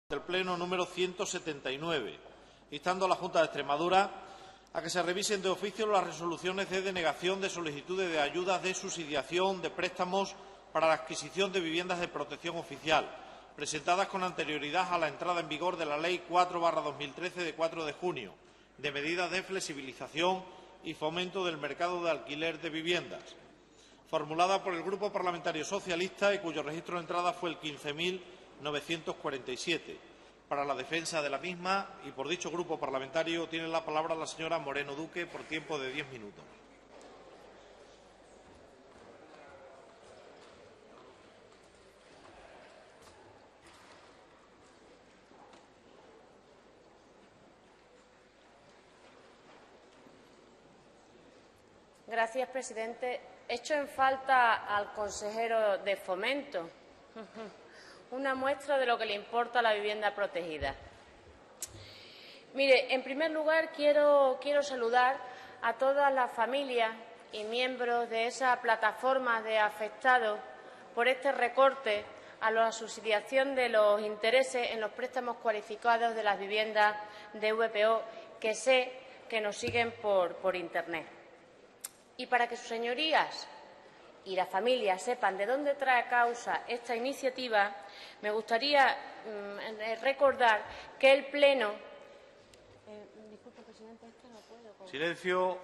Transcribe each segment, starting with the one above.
del Pleno número 179, instando a la Junta de Extremadura a que se revisen de oficio las resoluciones de denegación de solicitudes de ayudas de subsidiación de préstamos para la adquisición de viviendas de protección oficial, presentadas con anterioridad a la entrada en vigor de la Ley 4/2013 de 4 de junio, de medidas de flexibilización y fomento del mercado de alquiler de viviendas, formulada por el Grupo Parlamentario Socialista y cuyo registro de entrada fue el 15.947. Para la defensa de la misma y por dicho grupo parlamentario tiene la palabra la señora Moreno Duque por tiempo de 10 minutos. Gracias, presidente. Echo en falta al consejero de Fomento. Una muestra de lo que le importa a la vivienda protegida. Mire, en primer lugar quiero saludar a todas las familias y miembros de esa plataforma de afectados por este recorte a la subsidiación de los intereses en los préstamos cualificados de las viviendas de VPO, que sé que nos siguen por Internet. Y para que sus señorías y las familias sepan de dónde trae causa esta iniciativa, me gustaría recordar que el Pleno. Disculpe, presidente, es que no puedo. Silencio,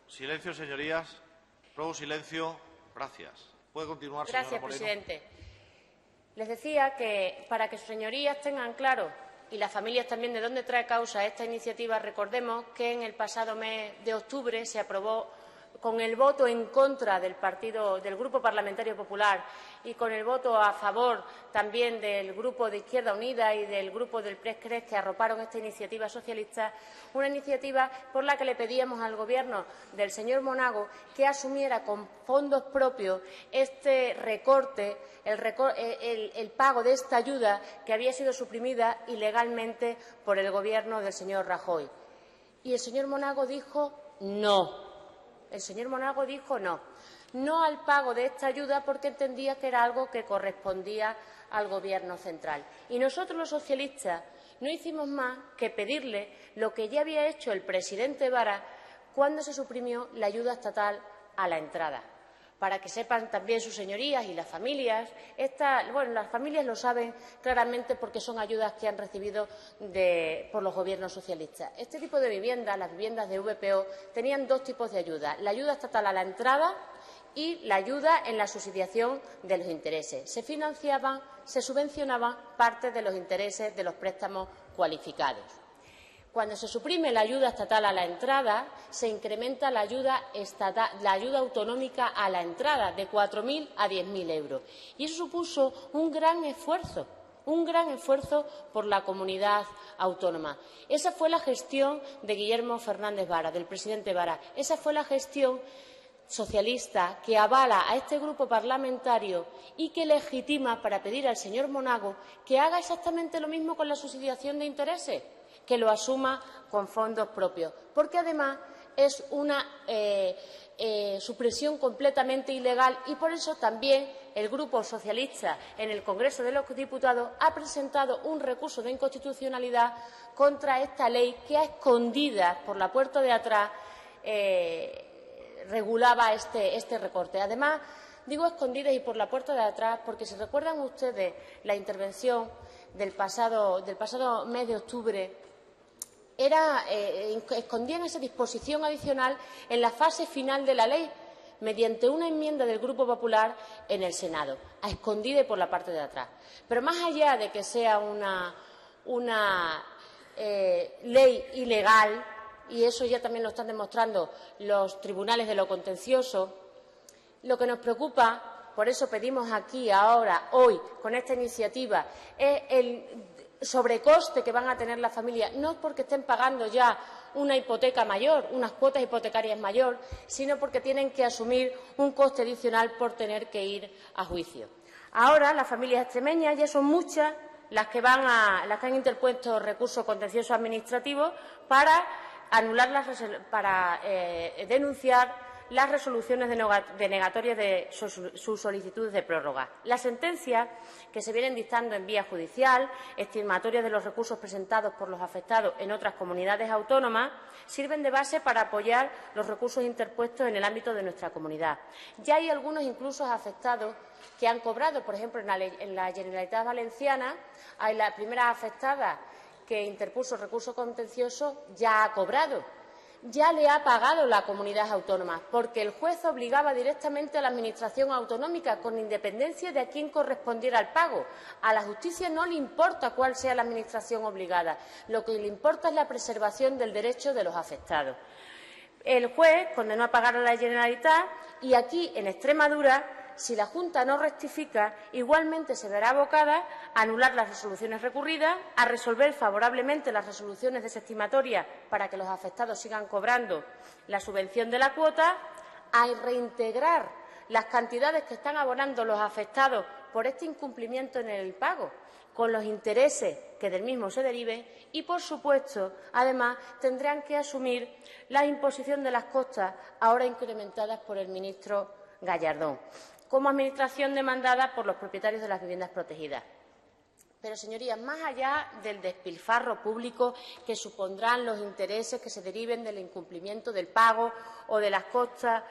silencio, señorías. Ruego silencio. Gracias. Puede continuar, Gracias, señora Moreno. presidente. Les decía que para que sus señorías tengan claro y las familias también de dónde trae causa esta iniciativa, recordemos que en el pasado mes de octubre se aprobó, con el voto en contra del Grupo Parlamentario Popular y con el voto a favor también del Grupo de Izquierda Unida y del Grupo del PRES-CRES, que arroparon esta iniciativa socialista, una iniciativa por la que le pedíamos al Gobierno del señor Monago que asumiera con fondos propios este recorte, el pago de esta ayuda que había sido suprimida ilegalmente por el Gobierno del señor Rajoy. Y el señor Monago dijo no. El señor Monago dijo no al pago de esta ayuda porque entendía que era algo que correspondía al Gobierno central. Y nosotros, los socialistas, no hicimos más que pedirle lo que ya había hecho el presidente Vara cuando se suprimió la ayuda estatal a la entrada. Para que sepan también sus señorías y las familias, las familias lo saben claramente porque son ayudas que han recibido por los gobiernos socialistas. Este tipo de viviendas, las viviendas de VPO, tenían dos tipos de ayuda: la ayuda estatal a la entrada y la ayuda en la subsidiación de los intereses. Se subvencionaban parte de los intereses de los préstamos cualificados. Cuando se suprime la ayuda estatal a la entrada, se incrementa la ayuda autonómica a la entrada de 4.000 a 10.000 euros. Y eso supuso un gran esfuerzo por la comunidad autónoma. Esa fue la gestión de Guillermo Fernández Vara, del presidente Vara. Esa fue la gestión socialista que avala a este grupo parlamentario y que legitima para pedir al señor Monago que haga exactamente lo mismo con la subsidiación de intereses, que lo asuma con fondos propios, porque además es una supresión completamente ilegal y por eso también el Grupo Socialista en el Congreso de los Diputados ha presentado un recurso de inconstitucionalidad contra esta ley que a escondidas por la puerta de atrás regulaba este recorte. Además, digo a escondidas y por la puerta de atrás porque, si recuerdan ustedes la intervención del pasado mes de octubre, escondían esa disposición adicional en la fase final de la ley, mediante una enmienda del Grupo Popular en el Senado, a escondida y por la parte de atrás. Pero más allá de que sea una ley ilegal, y eso ya también lo están demostrando los tribunales de lo contencioso, lo que nos preocupa, por eso pedimos aquí ahora, hoy, con esta iniciativa, es el sobrecoste que van a tener las familias, no porque estén pagando ya una hipoteca mayor, unas cuotas hipotecarias mayor, sino porque tienen que asumir un coste adicional por tener que ir a juicio. Ahora las familias extremeñas ya son muchas las que han interpuesto recursos contenciosos administrativos para anular para denunciar las resoluciones denegatorias de sus solicitudes de prórroga. Las sentencias que se vienen dictando en vía judicial, estimatorias de los recursos presentados por los afectados en otras comunidades autónomas, sirven de base para apoyar los recursos interpuestos en el ámbito de nuestra comunidad. Ya hay algunos incluso afectados que han cobrado, por ejemplo, en la Generalitat Valenciana, hay la primera afectada que interpuso recurso contencioso ya ha cobrado, ya le ha pagado la comunidad autónoma, porque el juez obligaba directamente a la Administración autonómica, con independencia de a quién correspondiera el pago. A la justicia no le importa cuál sea la Administración obligada, lo que le importa es la preservación del derecho de los afectados. El juez condenó a pagar a la Generalitat y aquí, en Extremadura, si la Junta no rectifica, igualmente se verá abocada a anular las resoluciones recurridas, a resolver favorablemente las resoluciones desestimatorias para que los afectados sigan cobrando la subvención de la cuota, a reintegrar las cantidades que están abonando los afectados por este incumplimiento en el pago, con los intereses que del mismo se deriven y, por supuesto, además, tendrán que asumir la imposición de las costas, ahora incrementadas por el ministro Gallardón, como Administración demandada por los propietarios de las viviendas protegidas. Pero, señorías, más allá del despilfarro público que supondrán los intereses que se deriven del incumplimiento del pago o de las costas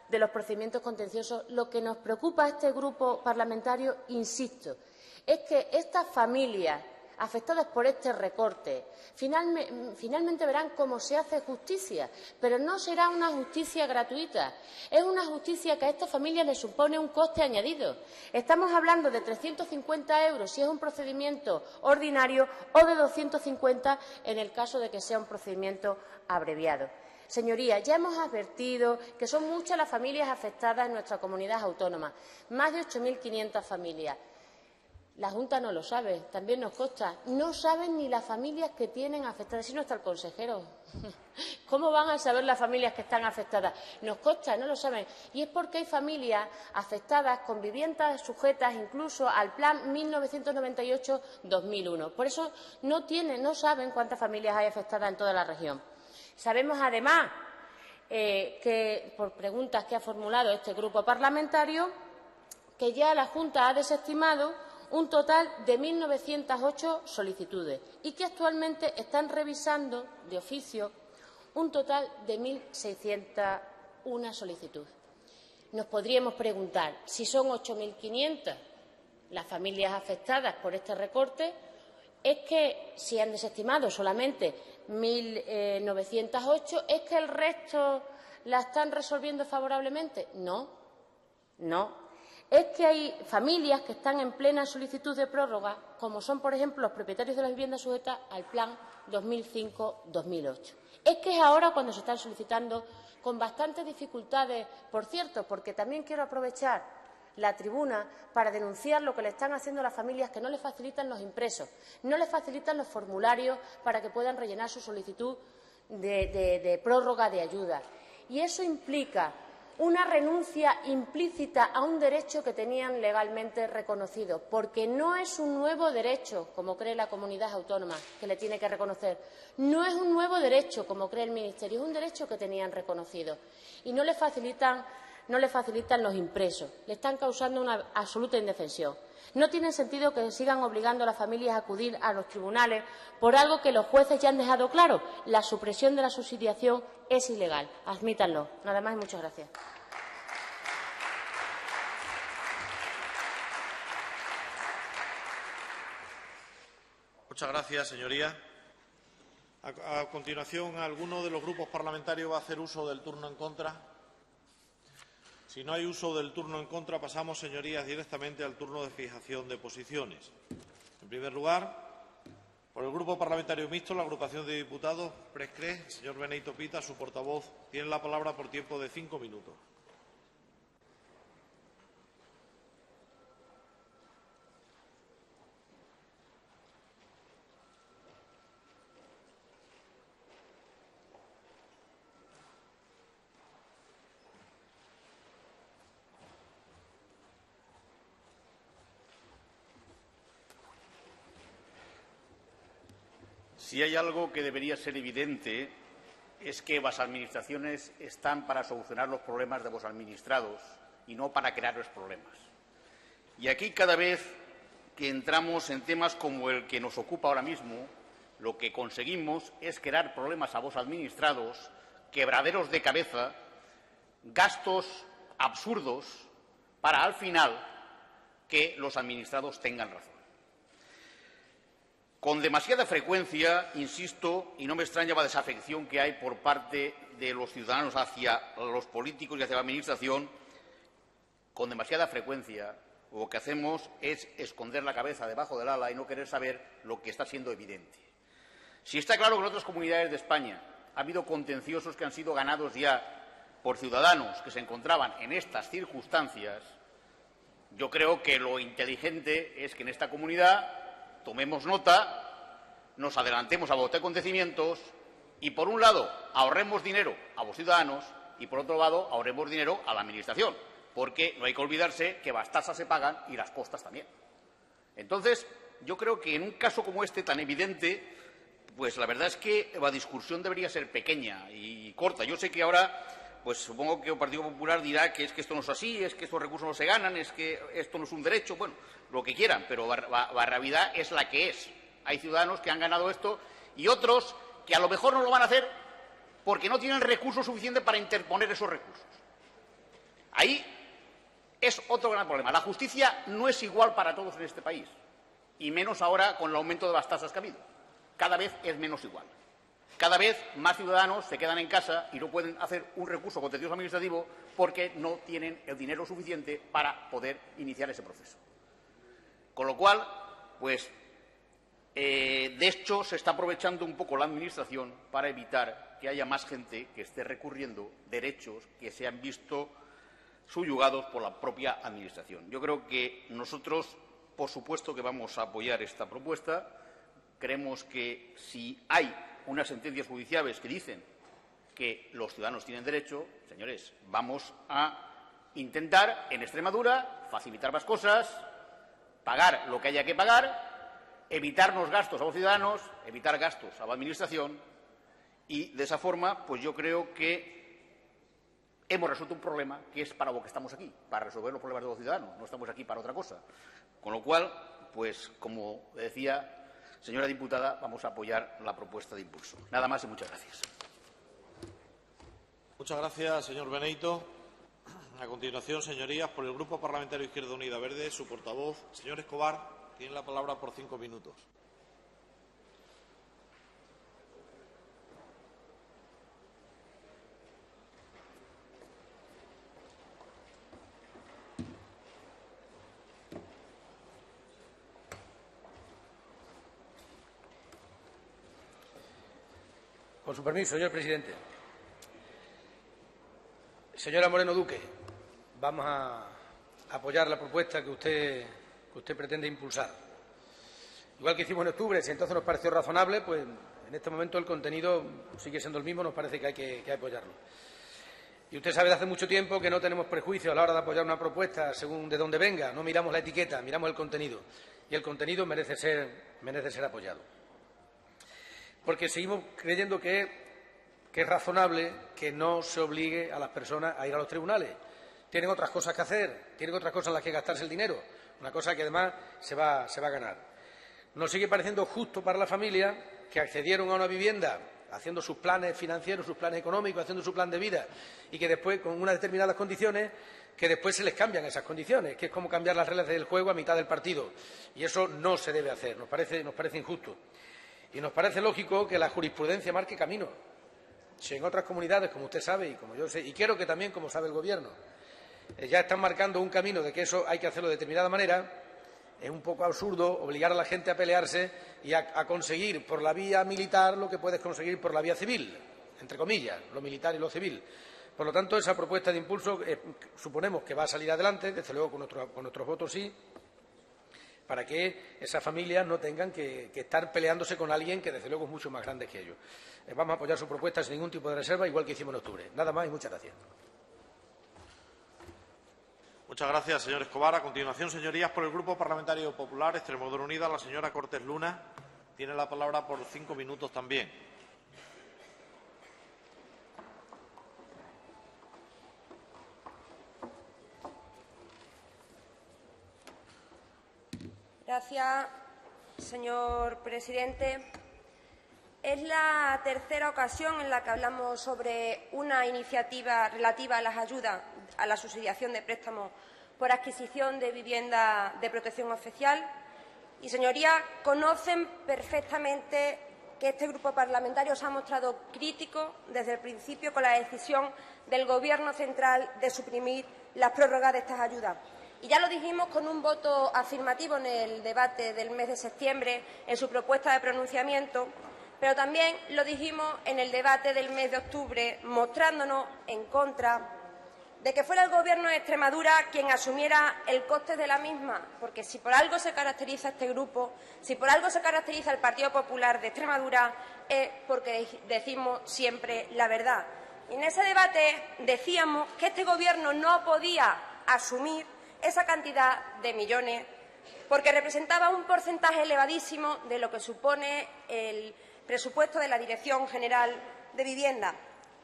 de los procedimientos contenciosos, lo que nos preocupa a este grupo parlamentario, insisto, es que estas familias afectadas por este recorte finalmente verán cómo se hace justicia, pero no será una justicia gratuita. Es una justicia que a estas familias les supone un coste añadido. Estamos hablando de 350 euros si es un procedimiento ordinario o de 250 en el caso de que sea un procedimiento abreviado. Señorías, ya hemos advertido que son muchas las familias afectadas en nuestra comunidad autónoma, más de 8.500 familias. La Junta no lo sabe, también nos consta. No saben ni las familias que tienen afectadas. Si no está el consejero, ¿cómo van a saber las familias que están afectadas? Nos consta, no lo saben. Y es porque hay familias afectadas con viviendas sujetas incluso al Plan 1998-2001. Por eso no saben cuántas familias hay afectadas en toda la región. Sabemos, además, que por preguntas que ha formulado este grupo parlamentario, que ya la Junta ha desestimado un total de 1.908 solicitudes y que actualmente están revisando de oficio un total de 1.601 solicitudes. Nos podríamos preguntar si son 8.500 las familias afectadas por este recorte, es que si han desestimado solamente 1.908, ¿es que el resto la están resolviendo favorablemente? No, no. Es que hay familias que están en plena solicitud de prórroga, como son, por ejemplo, los propietarios de las viviendas sujetas al Plan 2005-2008. Es que es ahora cuando se están solicitando con bastantes dificultades, por cierto, porque también quiero aprovechar la tribuna para denunciar lo que le están haciendo a las familias que no les facilitan los impresos, no les facilitan los formularios para que puedan rellenar su solicitud de prórroga de ayuda. Y eso implica una renuncia implícita a un derecho que tenían legalmente reconocido, porque no es un nuevo derecho, como cree la comunidad autónoma, que le tiene que reconocer. No es un nuevo derecho, como cree el Ministerio, es un derecho que tenían reconocido. Y no le facilitan los impresos, le están causando una absoluta indefensión. No tiene sentido que sigan obligando a las familias a acudir a los tribunales por algo que los jueces ya han dejado claro. La supresión de la subsidiación es ilegal. Admítanlo. Nada más y muchas gracias. Muchas gracias, señoría. A continuación, ¿alguno de los grupos parlamentarios va a hacer uso del turno en contra? Si no hay uso del turno en contra, pasamos, señorías, directamente al turno de fijación de posiciones. En primer lugar, por el Grupo Parlamentario Mixto, la agrupación de diputados Prescré, el señor Benito Pita, su portavoz, tiene la palabra por tiempo de 5 minutos. Si hay algo que debería ser evidente es que las administraciones están para solucionar los problemas de los administrados y no para crear los problemas. Y aquí, cada vez que entramos en temas como el que nos ocupa ahora mismo, lo que conseguimos es crear problemas a los administrados, quebraderos de cabeza, gastos absurdos, para al final que los administrados tengan razón. Con demasiada frecuencia, insisto, y no me extraña la desafección que hay por parte de los ciudadanos hacia los políticos y hacia la Administración, con demasiada frecuencia lo que hacemos es esconder la cabeza debajo del ala y no querer saber lo que está siendo evidente. Si está claro que en otras comunidades de España ha habido contenciosos que han sido ganados ya por ciudadanos que se encontraban en estas circunstancias, yo creo que lo inteligente es que en esta comunidad tomemos nota, nos adelantemos a los acontecimientos y, por un lado, ahorremos dinero a los ciudadanos y, por otro lado, ahorremos dinero a la Administración, porque no hay que olvidarse que las tasas se pagan y las costas también. Entonces, yo creo que en un caso como este tan evidente, pues la verdad es que la discusión debería ser pequeña y corta. Yo sé que ahora, pues supongo que el Partido Popular dirá que es que esto no es así, es que estos recursos no se ganan, es que esto no es un derecho, bueno, lo que quieran, pero la realidad es la que es. Hay ciudadanos que han ganado esto y otros que a lo mejor no lo van a hacer porque no tienen recursos suficientes para interponer esos recursos. Ahí es otro gran problema. La justicia no es igual para todos en este país, y menos ahora con el aumento de las tasas que ha habido. Cada vez es menos igual. Cada vez más ciudadanos se quedan en casa y no pueden hacer un recurso contencioso administrativo porque no tienen el dinero suficiente para poder iniciar ese proceso. Con lo cual, pues, de hecho, se está aprovechando un poco la Administración para evitar que haya más gente que esté recurriendo derechos que se han visto subyugados por la propia Administración. Yo creo que nosotros, por supuesto, que vamos a apoyar esta propuesta. Creemos que si hay unas sentencias judiciales que dicen que los ciudadanos tienen derecho, señores, vamos a intentar en Extremadura facilitar las cosas, pagar lo que haya que pagar, evitarnos gastos a los ciudadanos, evitar gastos a la Administración y, de esa forma, pues yo creo que hemos resuelto un problema que es para lo que estamos aquí, para resolver los problemas de los ciudadanos, no estamos aquí para otra cosa. Con lo cual, pues, como decía, señora diputada, vamos a apoyar la propuesta de impulso. Nada más y muchas gracias. Muchas gracias, señor Beneyto. A continuación, señorías, por el Grupo Parlamentario Izquierda Unida Verde, su portavoz, señor Escobar, tiene la palabra por 5 minutos. Con su permiso, señor presidente. Señora Moreno Duque, vamos a apoyar la propuesta que usted pretende impulsar. Igual que hicimos en octubre, si entonces nos pareció razonable, pues en este momento el contenido sigue siendo el mismo, nos parece que hay que apoyarlo. Y usted sabe de hace mucho tiempo que no tenemos prejuicios a la hora de apoyar una propuesta según de dónde venga, no miramos la etiqueta, miramos el contenido. Y el contenido merece ser apoyado. Porque seguimos creyendo que es razonable que no se obligue a las personas a ir a los tribunales. Tienen otras cosas que hacer, tienen otras cosas en las que gastarse el dinero, una cosa que además se va a ganar. Nos sigue pareciendo justo para la familia que accedieron a una vivienda haciendo sus planes financieros, sus planes económicos, haciendo su plan de vida y que después, con unas determinadas condiciones, que después se les cambian esas condiciones, que es como cambiar las reglas del juego a mitad del partido. Y eso no se debe hacer, nos parece injusto. Y nos parece lógico que la jurisprudencia marque camino. Si en otras comunidades, como usted sabe y como yo sé, y quiero que también, como sabe el Gobierno, ya están marcando un camino de que eso hay que hacerlo de determinada manera, es un poco absurdo obligar a la gente a pelearse y a conseguir por la vía militar lo que puedes conseguir por la vía civil, entre comillas, lo militar y lo civil. Por lo tanto, esa propuesta de impulso suponemos que va a salir adelante, desde luego con nuestros votos sí, para que esas familias no tengan que estar peleándose con alguien que, desde luego, es mucho más grande que ellos. Vamos a apoyar su propuesta sin ningún tipo de reserva, igual que hicimos en octubre. Nada más y muchas gracias. Muchas gracias, señor Escobar. A continuación, señorías, por el Grupo Parlamentario Popular Extremadura Unida, la señora Cortés Luna tiene la palabra por 5 minutos también. Gracias, señor presidente. Es la tercera ocasión en la que hablamos sobre una iniciativa relativa a las ayudas a la subsidiación de préstamos por adquisición de vivienda de protección oficial. Y, señorías, conocen perfectamente que este grupo parlamentario se ha mostrado crítico desde el principio con la decisión del Gobierno central de suprimir las prórrogas de estas ayudas. Y ya lo dijimos con un voto afirmativo en el debate del mes de septiembre en su propuesta de pronunciamiento, pero también lo dijimos en el debate del mes de octubre, mostrándonos en contra de que fuera el Gobierno de Extremadura quien asumiera el coste de la misma, porque si por algo se caracteriza este grupo, si por algo se caracteriza el Partido Popular de Extremadura, es porque decimos siempre la verdad. Y en ese debate decíamos que este Gobierno no podía asumir esa cantidad de millones porque representaba un porcentaje elevadísimo de lo que supone el presupuesto de la Dirección General de Vivienda.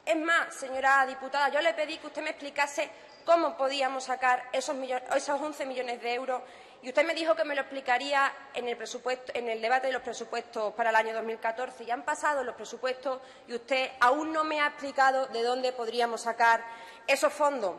Es más, señora diputada, yo le pedí que usted me explicase cómo podíamos sacar esos 11 millones de euros y usted me dijo que me lo explicaría en el debate de los presupuestos para el año 2014. Ya han pasado los presupuestos y usted aún no me ha explicado de dónde podríamos sacar esos fondos.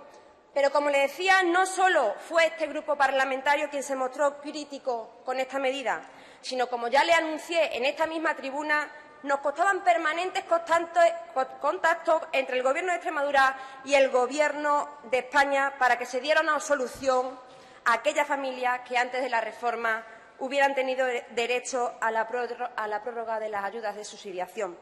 Pero, como le decía, no solo fue este grupo parlamentario quien se mostró crítico con esta medida, sino, como ya le anuncié en esta misma tribuna, nos costaban permanentes contactos entre el Gobierno de Extremadura y el Gobierno de España para que se diera una solución a aquellas familias que antes de la reforma hubieran tenido derecho a la prórroga de las ayudas de subsidiación.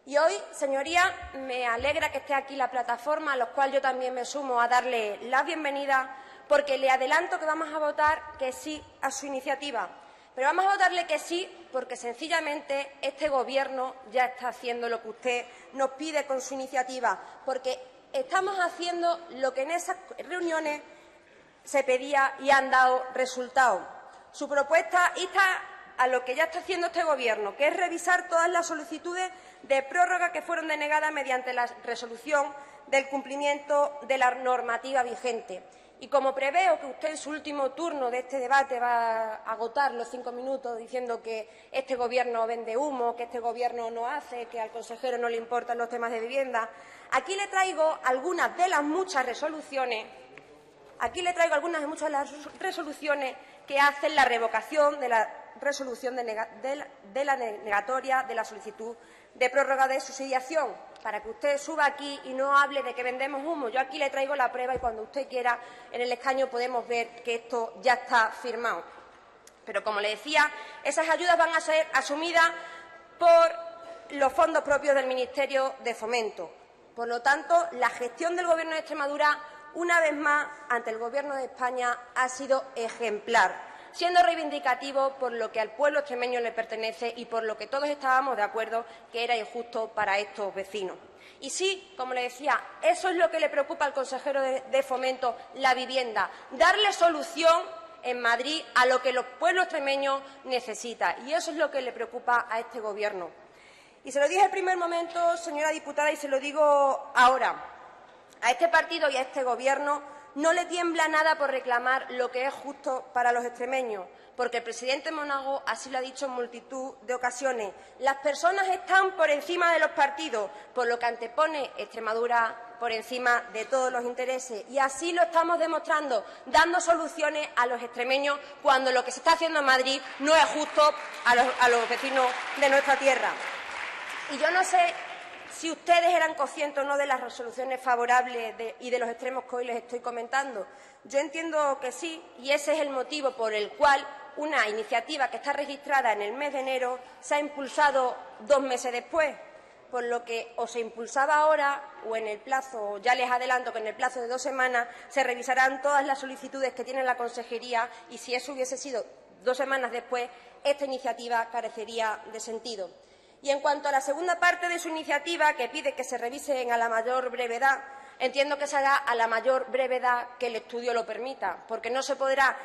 Y hoy, señoría, me alegra que esté aquí la plataforma, a la cual yo también me sumo a darle la bienvenida, porque le adelanto que vamos a votar que sí a su iniciativa. Pero vamos a votarle que sí porque, sencillamente, este Gobierno ya está haciendo lo que usted nos pide con su iniciativa, porque estamos haciendo lo que en esas reuniones se pedía y han dado resultados. Su propuesta insta a lo que ya está haciendo este Gobierno, que es revisar todas las solicitudes de prórroga que fueron denegadas mediante la resolución del cumplimiento de la normativa vigente. Y como preveo que usted en su último turno de este debate va a agotar los 5 minutos diciendo que este Gobierno vende humo, que este Gobierno no hace, que al consejero no le importan los temas de vivienda, aquí le traigo algunas de las muchas resoluciones que hacen la revocación de la resolución de la negatoria de la solicitud de prórroga de subsidiación, para que usted suba aquí y no hable de que vendemos humo. Yo aquí le traigo la prueba y cuando usted quiera en el escaño podemos ver que esto ya está firmado. Pero, como le decía, esas ayudas van a ser asumidas por los fondos propios del Ministerio de Fomento. Por lo tanto, la gestión del Gobierno de Extremadura, una vez más, ante el Gobierno de España, ha sido ejemplar, siendo reivindicativo por lo que al pueblo extremeño le pertenece y por lo que todos estábamos de acuerdo que era injusto para estos vecinos. Y sí, como le decía, eso es lo que le preocupa al consejero de Fomento, la vivienda, darle solución en Madrid a lo que los pueblos extremeños necesitan. Y eso es lo que le preocupa a este Gobierno. Y se lo dije en el primer momento, señora diputada, y se lo digo ahora. A este partido y a este Gobierno no le tiembla nada por reclamar lo que es justo para los extremeños, porque el presidente Monago así lo ha dicho en multitud de ocasiones. Las personas están por encima de los partidos, por lo que antepone Extremadura por encima de todos los intereses. Y así lo estamos demostrando, dando soluciones a los extremeños cuando lo que se está haciendo en Madrid no es justo a los vecinos de nuestra tierra. Y yo no sé si ustedes eran conscientes o no de las resoluciones favorables y de los extremos que hoy les estoy comentando. Yo entiendo que sí, y ese es el motivo por el cual una iniciativa que está registrada en el mes de enero se ha impulsado 2 meses después, por lo que o se impulsaba ahora o en el plazo, ya les adelanto que en el plazo de 2 semanas se revisarán todas las solicitudes que tiene la consejería y si eso hubiese sido 2 semanas después, esta iniciativa carecería de sentido. Y en cuanto a la segunda parte de su iniciativa, que pide que se revisen a la mayor brevedad, entiendo que será a la mayor brevedad que el estudio lo permita, porque no se podrá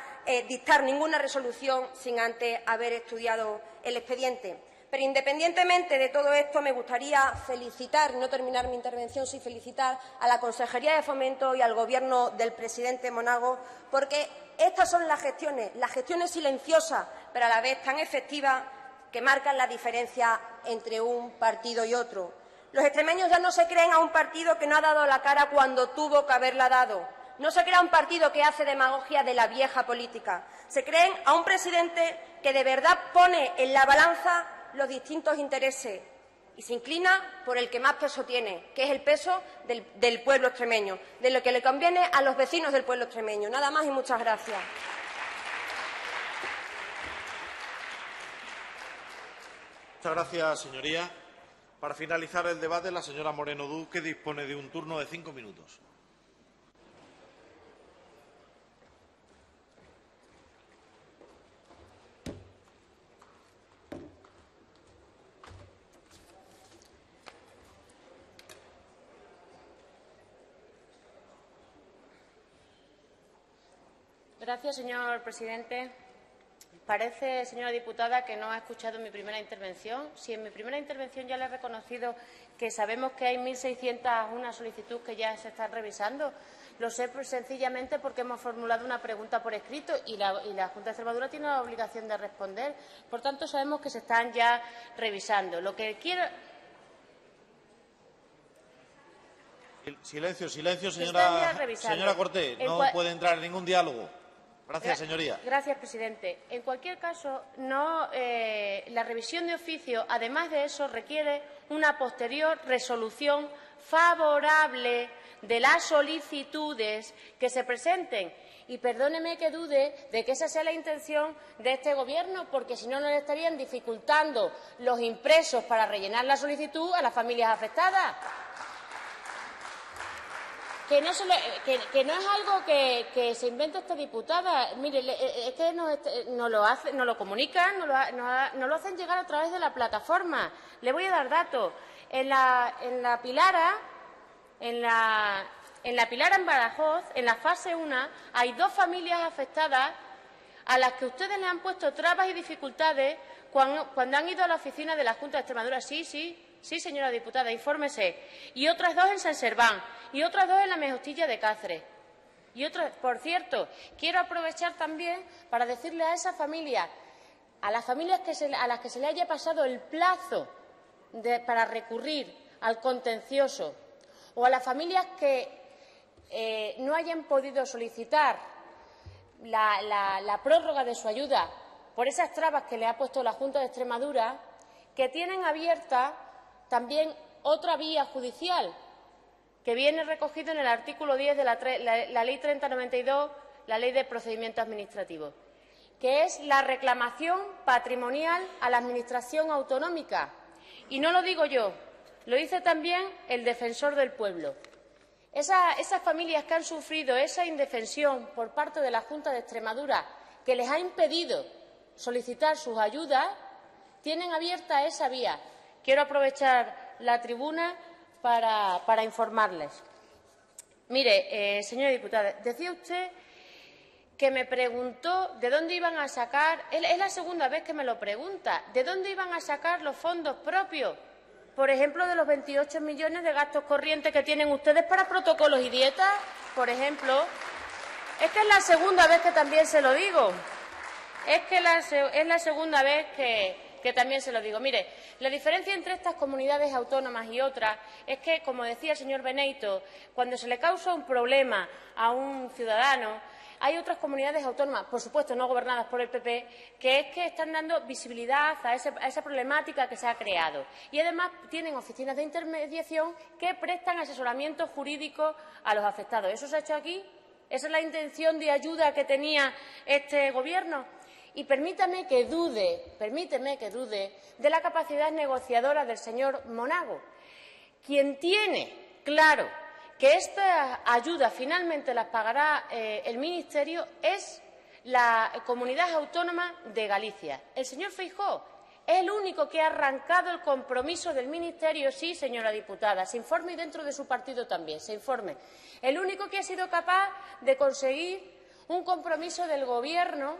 dictar ninguna resolución sin antes haber estudiado el expediente. Pero, independientemente de todo esto, me gustaría felicitar, no terminar mi intervención sin felicitar a la Consejería de Fomento y al Gobierno del presidente Monago, porque estas son las gestiones silenciosas, pero a la vez tan efectivas, que marcan la diferencia entre un partido y otro. Los extremeños ya no se creen a un partido que no ha dado la cara cuando tuvo que haberla dado. No se creen a un partido que hace demagogia de la vieja política. Se creen a un presidente que de verdad pone en la balanza los distintos intereses y se inclina por el que más peso tiene, que es el peso del pueblo extremeño, de lo que le conviene a los vecinos del pueblo extremeño. Nada más y muchas gracias. Muchas gracias, señoría. Para finalizar el debate, la señora Moreno Duque dispone de un turno de 5 minutos. Gracias, señor presidente. Parece, señora diputada, que no ha escuchado mi primera intervención. Si en mi primera intervención ya le he reconocido que sabemos que hay 1.601 solicitudes que ya se están revisando, lo sé sencillamente porque hemos formulado una pregunta por escrito y la Junta de Extremadura tiene la obligación de responder. Por tanto, sabemos que se están ya revisando. Lo que quiero... Silencio, silencio, señora Cortés. No puede entrar en ningún diálogo. Gracias, señoría. Gracias, presidente. En cualquier caso, la revisión de oficio, además de eso, requiere una posterior resolución favorable de las solicitudes que se presenten. Y perdóneme que dude de que esa sea la intención de este Gobierno, porque si no, nos estarían dificultando los impresos para rellenar la solicitud a las familias afectadas. Que no es algo que se inventa esta diputada. Mire, es que nos lo comunican, nos lo hacen llegar a través de la plataforma. Le voy a dar datos. En la Pilara, en Badajoz, en la fase 1, hay 2 familias afectadas a las que ustedes le han puesto trabas y dificultades cuando han ido a la oficina de la Junta de Extremadura. Sí, señora diputada, infórmese. Y otras 2 en San Serván, y otras 2 en la Mejostilla de Cáceres. Por cierto, quiero aprovechar también para decirle a esas familias, a las familias a las que se le haya pasado el plazo para recurrir al contencioso, o a las familias que no hayan podido solicitar la prórroga de su ayuda por esas trabas que le ha puesto la Junta de Extremadura, que tienen abierta también otra vía judicial, que viene recogido en el artículo 10 de la Ley 3092, la Ley de Procedimiento Administrativo, que es la reclamación patrimonial a la Administración autonómica. Y no lo digo yo, lo dice también el Defensor del Pueblo. Esas familias que han sufrido esa indefensión por parte de la Junta de Extremadura, que les ha impedido solicitar sus ayudas, tienen abierta esa vía. Quiero aprovechar la tribuna para informarles. Mire, señora diputada, decía usted que me preguntó de dónde iban a sacar, es la segunda vez que me lo pregunta, de dónde iban a sacar los fondos propios, por ejemplo, de los 28 millones de gastos corrientes que tienen ustedes para protocolos y dietas, por ejemplo. Es que es la segunda vez que también se lo digo. Es la segunda vez que también se lo digo. Mire, la diferencia entre estas comunidades autónomas y otras es que, como decía el señor Beneito, cuando se le causa un problema a un ciudadano, hay otras comunidades autónomas, por supuesto no gobernadas por el PP, que están dando visibilidad a esa problemática que se ha creado. Y además tienen oficinas de intermediación que prestan asesoramiento jurídico a los afectados. ¿Eso se ha hecho aquí? ¿Esa es la intención de ayuda que tenía este Gobierno? Y permítame que dude de la capacidad negociadora del señor Monago, quien tiene claro que estas ayudas finalmente las pagará el Ministerio es la Comunidad Autónoma de Galicia. El señor Feijóo es el único que ha arrancado el compromiso del Ministerio, sí, señora diputada, se informe y dentro de su partido también, se informe. El único que ha sido capaz de conseguir un compromiso del Gobierno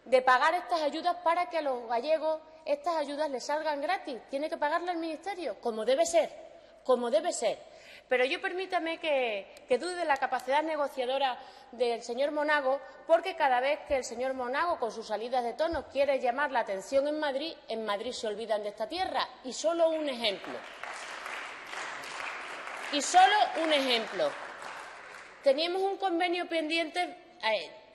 de pagar estas ayudas para que a los gallegos estas ayudas les salgan gratis. Tiene que pagarle el Ministerio, como debe ser, como debe ser. Pero yo permítame que dude de la capacidad negociadora del señor Monago, porque cada vez que el señor Monago, con sus salidas de tono, quiere llamar la atención en Madrid se olvidan de esta tierra. Y solo un ejemplo. Teníamos un convenio pendiente,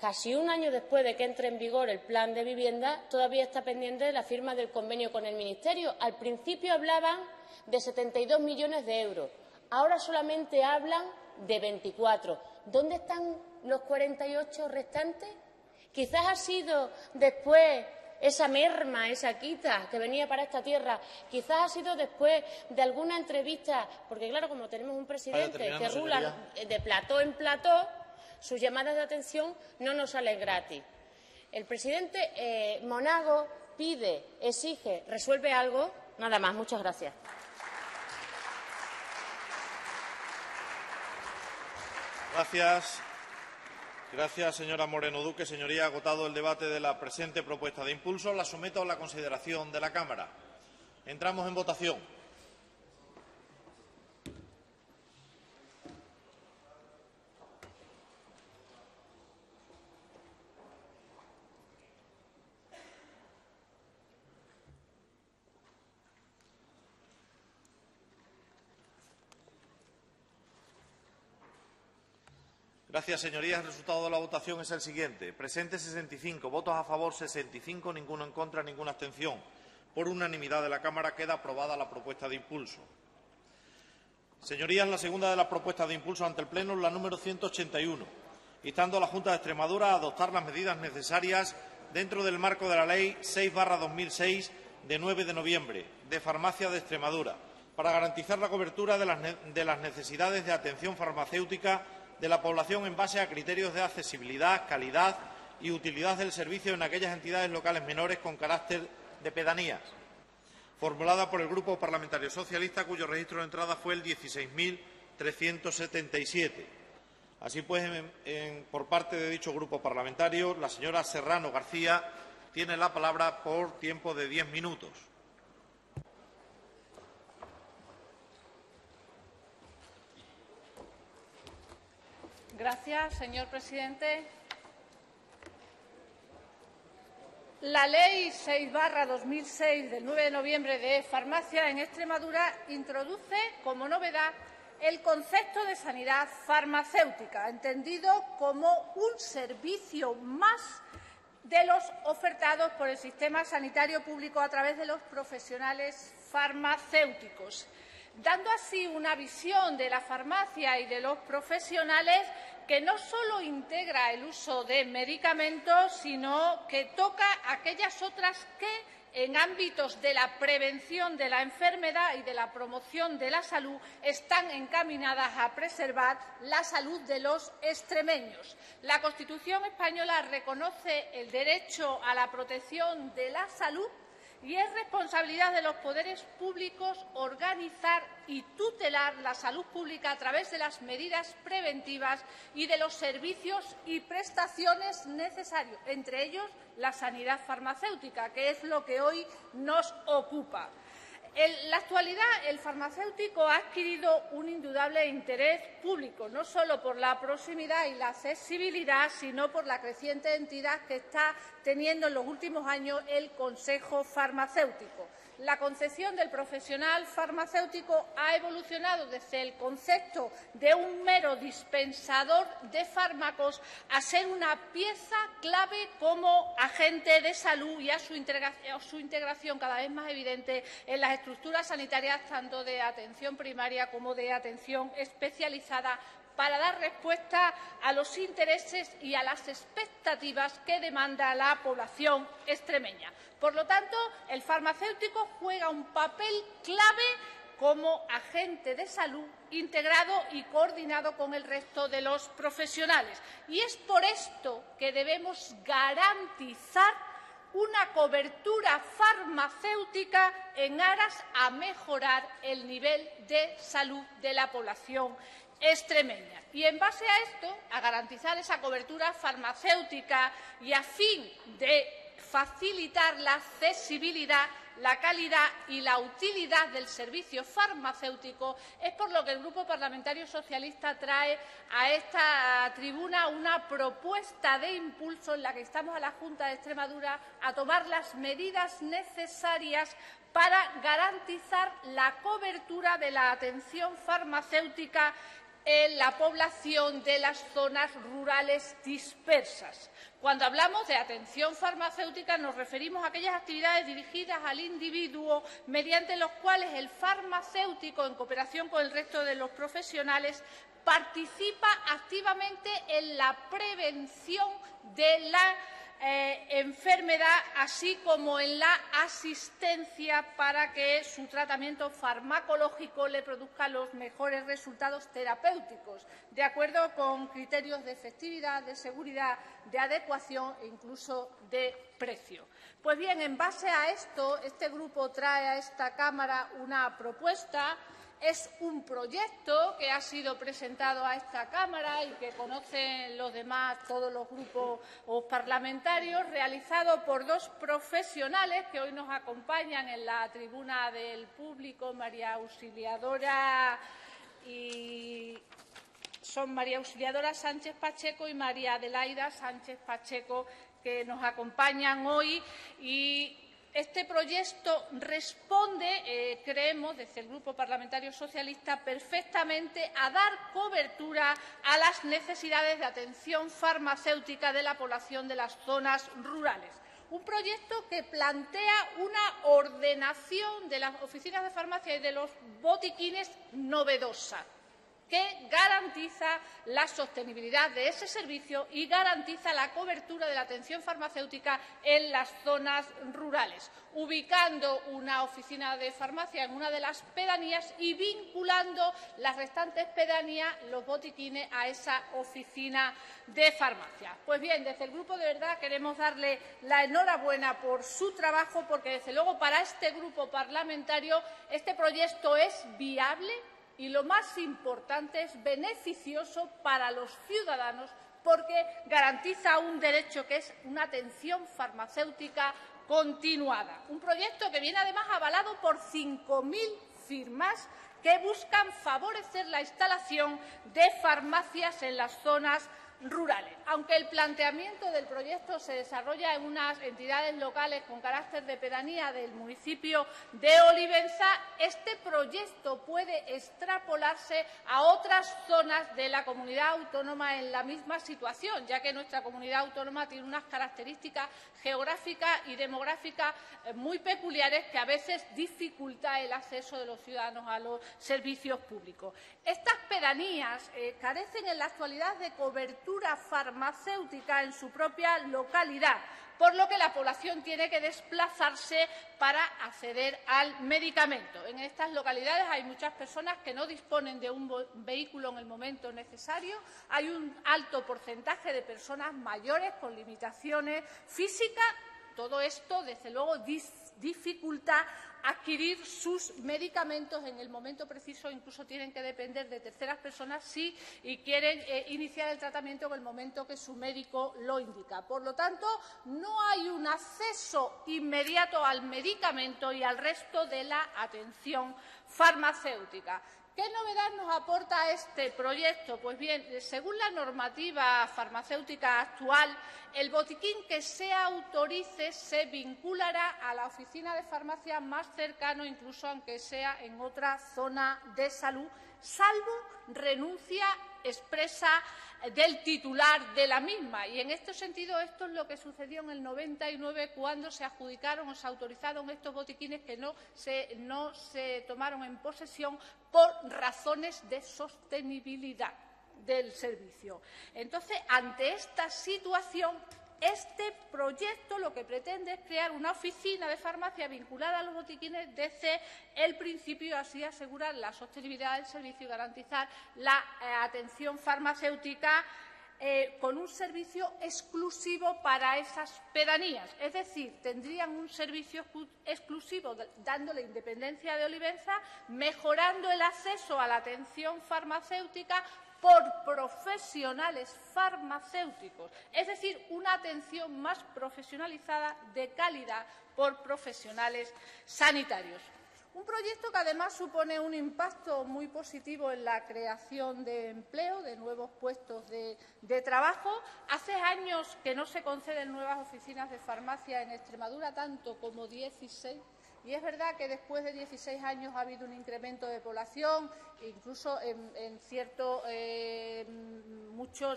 casi un año después de que entre en vigor el plan de vivienda, todavía está pendiente la firma del convenio con el Ministerio. Al principio hablaban de 72 millones de euros. Ahora solamente hablan de 24. ¿Dónde están los 48 restantes? Quizás ha sido después esa merma, esa quita que venía para esta tierra. Quizás ha sido después de alguna entrevista, porque claro, como tenemos un presidente que rula de plató en plató, sus llamadas de atención no nos salen gratis. El presidente Monago pide, exige, resuelve algo. Nada más. Muchas gracias. Gracias, señora Moreno Duque. Señoría, agotado el debate de la presente propuesta de impulso, la someto a la consideración de la Cámara. Entramos en votación. Gracias, señorías. El resultado de la votación es el siguiente. Presentes 65, votos a favor 65, ninguno en contra, ninguna abstención. Por unanimidad de la Cámara queda aprobada la propuesta de impulso. Señorías, la segunda de las propuestas de impulso ante el Pleno es la número 181, instando a la Junta de Extremadura a adoptar las medidas necesarias dentro del marco de la Ley 6/2006 de 9 de noviembre de Farmacia de Extremadura para garantizar la cobertura de las necesidades de atención farmacéutica de la población en base a criterios de accesibilidad, calidad y utilidad del servicio en aquellas entidades locales menores con carácter de pedanías, formulada por el Grupo Parlamentario Socialista, cuyo registro de entrada fue el 16.377. Así pues, por parte de dicho grupo parlamentario, la señora Serrano García tiene la palabra por tiempo de 10 minutos. Gracias, señor presidente. La Ley 6/2006 del 9 de noviembre de farmacia en Extremadura introduce como novedad el concepto de sanidad farmacéutica, entendido como un servicio más de los ofertados por el sistema sanitario público a través de los profesionales farmacéuticos, dando así una visión de la farmacia y de los profesionales que no solo integra el uso de medicamentos, sino que toca aquellas otras que, en ámbitos de la prevención de la enfermedad y de la promoción de la salud, están encaminadas a preservar la salud de los extremeños. La Constitución española reconoce el derecho a la protección de la salud y es responsabilidad de los poderes públicos organizar y tutelar la salud pública a través de las medidas preventivas y de los servicios y prestaciones necesarios, entre ellos la sanidad farmacéutica, que es lo que hoy nos ocupa. En la actualidad, el farmacéutico ha adquirido un indudable interés público, no solo por la proximidad y la accesibilidad, sino por la creciente entidad que está teniendo en los últimos años el Consejo Farmacéutico. La concepción del profesional farmacéutico ha evolucionado desde el concepto de un mero dispensador de fármacos a ser una pieza clave como agente de salud y a su integración cada vez más evidente en las estructuras sanitarias, tanto de atención primaria como de atención especializada, para dar respuesta a los intereses y a las expectativas que demanda la población extremeña. Por lo tanto, el farmacéutico juega un papel clave como agente de salud integrado y coordinado con el resto de los profesionales. Y es por esto que debemos garantizar una cobertura farmacéutica en aras a mejorar el nivel de salud de la población extremeña. Y en base a esto, a garantizar esa cobertura farmacéutica y a fin de facilitar la accesibilidad, la calidad y la utilidad del servicio farmacéutico. Es por lo que el Grupo Parlamentario Socialista trae a esta tribuna una propuesta de impulso en la que instamos a la Junta de Extremadura a tomar las medidas necesarias para garantizar la cobertura de la atención farmacéutica en la población de las zonas rurales dispersas. Cuando hablamos de atención farmacéutica nos referimos a aquellas actividades dirigidas al individuo mediante los cuales el farmacéutico, en cooperación con el resto de los profesionales, participa activamente en la prevención de la enfermedad, así como en la asistencia para que su tratamiento farmacológico le produzca los mejores resultados terapéuticos, de acuerdo con criterios de efectividad, de seguridad, de adecuación e incluso de precio. Pues bien, en base a esto, este grupo trae a esta Cámara una propuesta. Es un proyecto que ha sido presentado a esta Cámara y que conocen los demás, todos los grupos parlamentarios, realizado por dos profesionales que hoy nos acompañan en la tribuna del público, María Auxiliadora Sánchez Pacheco y María Adelaida Sánchez Pacheco, que nos acompañan hoy. Y este proyecto responde, creemos, desde el Grupo Parlamentario Socialista, perfectamente a dar cobertura a las necesidades de atención farmacéutica de la población de las zonas rurales. Un proyecto que plantea una ordenación de las oficinas de farmacia y de los botiquines novedosa, que garantiza la sostenibilidad de ese servicio y garantiza la cobertura de la atención farmacéutica en las zonas rurales, ubicando una oficina de farmacia en una de las pedanías y vinculando las restantes pedanías, los botiquines, a esa oficina de farmacia. Pues bien, desde el grupo de verdad queremos darle la enhorabuena por su trabajo, porque desde luego para este grupo parlamentario este proyecto es viable y, lo más importante, es beneficioso para los ciudadanos, porque garantiza un derecho que es una atención farmacéutica continuada. Un proyecto que viene además avalado por 5.000 firmas que buscan favorecer la instalación de farmacias en las zonas rurales. Aunque el planteamiento del proyecto se desarrolla en unas entidades locales con carácter de pedanía del municipio de Olivenza, este proyecto puede extrapolarse a otras zonas de la comunidad autónoma en la misma situación, ya que nuestra comunidad autónoma tiene unas características geográficas y demográficas muy peculiares que a veces dificulta el acceso de los ciudadanos a los servicios públicos. Estas pedanías carecen en la actualidad de cobertura farmacéutica en su propia localidad, por lo que la población tiene que desplazarse para acceder al medicamento. En estas localidades hay muchas personas que no disponen de un vehículo en el momento necesario, hay un alto porcentaje de personas mayores con limitaciones físicas. Todo esto, desde luego, dificulta adquirir sus medicamentos en el momento preciso, incluso tienen que depender de terceras personas si quieren iniciar el tratamiento en el momento que su médico lo indica. Por lo tanto, no hay un acceso inmediato al medicamento y al resto de la atención farmacéutica. ¿Qué novedad nos aporta este proyecto? Pues bien, según la normativa farmacéutica actual, el botiquín que se autorice se vinculará a la oficina de farmacia más cercano, incluso aunque sea en otra zona de salud, salvo renuncia expresa del titular de la misma. Y en este sentido, esto es lo que sucedió en el 99, cuando se adjudicaron o se autorizaron estos botiquines que no se tomaron en posesión por razones de sostenibilidad del servicio. Entonces, ante esta situación, este proyecto lo que pretende es crear una oficina de farmacia vinculada a los botiquines desde el principio, y así asegurar la sostenibilidad del servicio y garantizar la atención farmacéutica con un servicio exclusivo para esas pedanías. Es decir, tendrían un servicio exclusivo dándole independencia de Olivenza, mejorando el acceso a la atención farmacéutica por profesionales farmacéuticos, es decir, una atención más profesionalizada de calidad por profesionales sanitarios. Un proyecto que además supone un impacto muy positivo en la creación de empleo, de nuevos puestos de trabajo. Hace años que no se conceden nuevas oficinas de farmacia en Extremadura, tanto como 16. Y es verdad que después de 16 años ha habido un incremento de población, incluso en muchas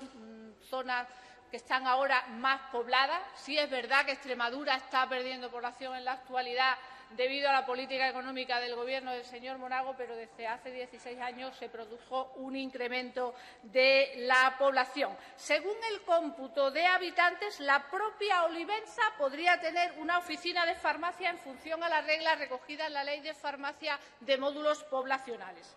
zonas que están ahora más pobladas. Sí es verdad que Extremadura está perdiendo población en la actualidad debido a la política económica del Gobierno del señor Monago, pero desde hace 16 años se produjo un incremento de la población. Según el cómputo de habitantes, la propia Olivenza podría tener una oficina de farmacia en función a las reglas recogidas en la Ley de Farmacia de módulos poblacionales.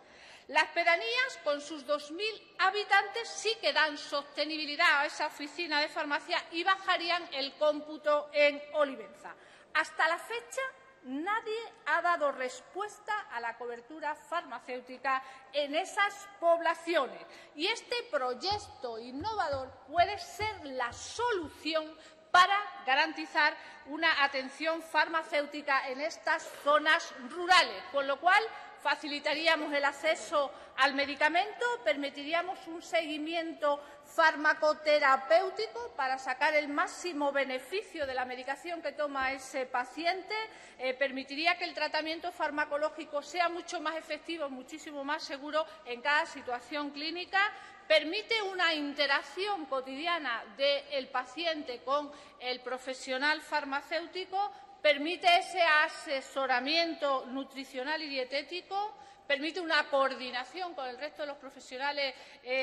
Las pedanías, con sus 2.000 habitantes, sí que dan sostenibilidad a esa oficina de farmacia y bajarían el cómputo en Olivenza. Hasta la fecha, nadie ha dado respuesta a la cobertura farmacéutica en esas poblaciones. Y este proyecto innovador puede ser la solución para garantizar una atención farmacéutica en estas zonas rurales, con lo cual facilitaríamos el acceso al medicamento, permitiríamos un seguimiento farmacoterapéutico para sacar el máximo beneficio de la medicación que toma ese paciente, permitiría que el tratamiento farmacológico sea mucho más efectivo, muchísimo más seguro en cada situación clínica, permite una interacción cotidiana del paciente con el profesional farmacéutico, permite ese asesoramiento nutricional y dietético, permite una coordinación con el resto de los profesionales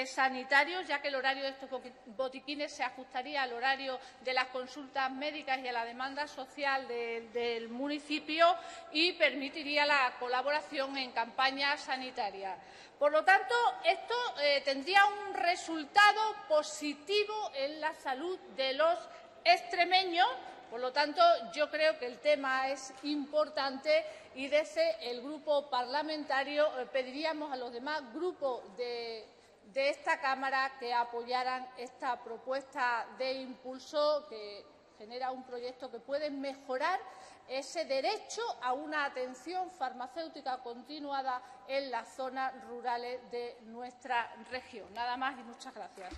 sanitarios, ya que el horario de estos botiquines se ajustaría al horario de las consultas médicas y a la demanda social del municipio, y permitiría la colaboración en campañas sanitarias. Por lo tanto, esto tendría un resultado positivo en la salud de los extremeños. Por lo tanto, yo creo que el tema es importante y desde el grupo parlamentario pediríamos a los demás grupos de esta Cámara que apoyaran esta propuesta de impulso que genera un proyecto que puede mejorar ese derecho a una atención farmacéutica continuada en las zonas rurales de nuestra región. Nada más y muchas gracias.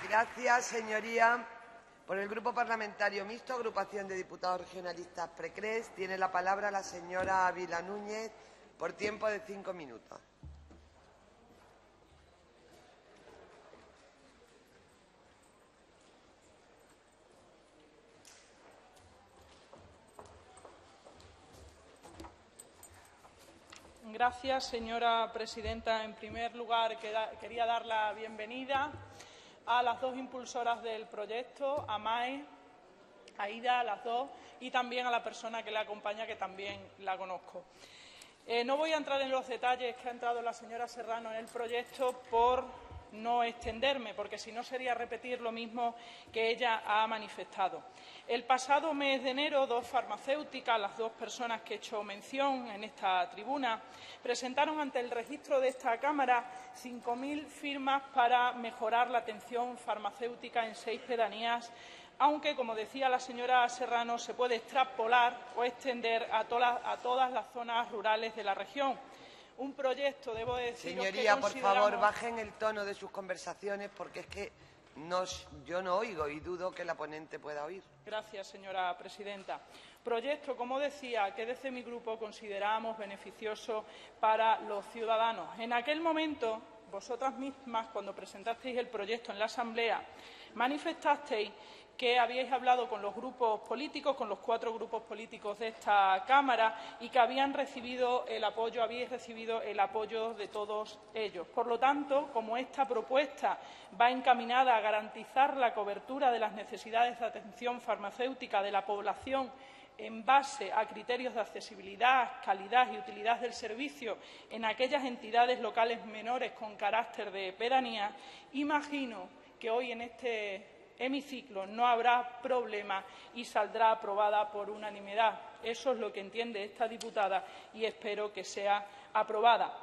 Gracias, señoría. Por el Grupo Parlamentario Mixto, Agrupación de Diputados Regionalistas PRECRES, tiene la palabra la señora Ávila Núñez por tiempo de 5 minutos. Gracias, señora presidenta. En primer lugar, quería dar la bienvenida a las dos impulsoras del proyecto, a Mae, a Ida, a las dos, y también a la persona que la acompaña, que también la conozco. No voy a entrar en los detalles que ha entrado la señora Serrano en el proyecto por no extenderme, porque si no sería repetir lo mismo que ella ha manifestado. El pasado mes de enero, dos farmacéuticas, las dos personas que he hecho mención en esta tribuna, presentaron ante el registro de esta Cámara 5.000 firmas para mejorar la atención farmacéutica en 6 pedanías, aunque, como decía la señora Serrano, se puede extrapolar o extender a todas las zonas rurales de la región. Un proyecto, debo decir. Señoría, por favor, bajen el tono de sus conversaciones, porque es que yo no oigo y dudo que la ponente pueda oír. Gracias, señora presidenta. Proyecto, como decía, que desde mi grupo consideramos beneficioso para los ciudadanos. En aquel momento, vosotras mismas, cuando presentasteis el proyecto en la Asamblea, manifestasteis que habíais hablado con los grupos políticos, con los 4 grupos políticos de esta Cámara, y que habíais recibido el apoyo de todos ellos. Por lo tanto, como esta propuesta va encaminada a garantizar la cobertura de las necesidades de atención farmacéutica de la población en base a criterios de accesibilidad, calidad y utilidad del servicio en aquellas entidades locales menores con carácter de pedanía, imagino que hoy en este hemiciclo no habrá problema y saldrá aprobada por unanimidad. Eso es lo que entiende esta diputada y espero que sea aprobada.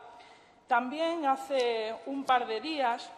También hace un par de días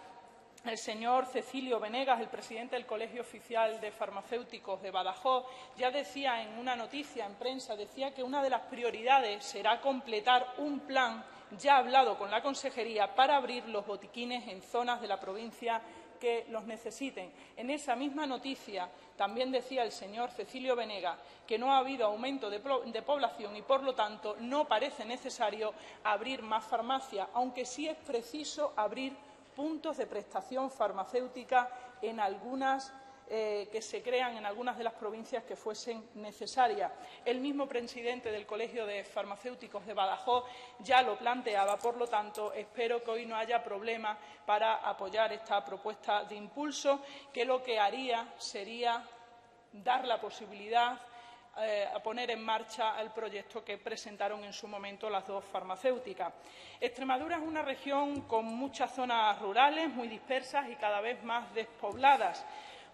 el señor Cecilio Venegas, el presidente del Colegio Oficial de Farmacéuticos de Badajoz, ya decía en una noticia en prensa, decía que una de las prioridades será completar un plan ya hablado con la Consejería para abrir los botiquines en zonas de la provincia que los necesiten. En esa misma noticia también decía el señor Cecilio Venegas que no ha habido aumento de población y, por lo tanto, no parece necesario abrir más farmacias, aunque sí es preciso abrir puntos de prestación farmacéutica en algunas que se crean en algunas de las provincias que fuesen necesarias. El mismo presidente del Colegio de Farmacéuticos de Badajoz ya lo planteaba, por lo tanto, espero que hoy no haya problema para apoyar esta propuesta de impulso, que lo que haría sería dar la posibilidad a poner en marcha el proyecto que presentaron en su momento las dos farmacéuticas. Extremadura es una región con muchas zonas rurales, muy dispersas y cada vez más despobladas,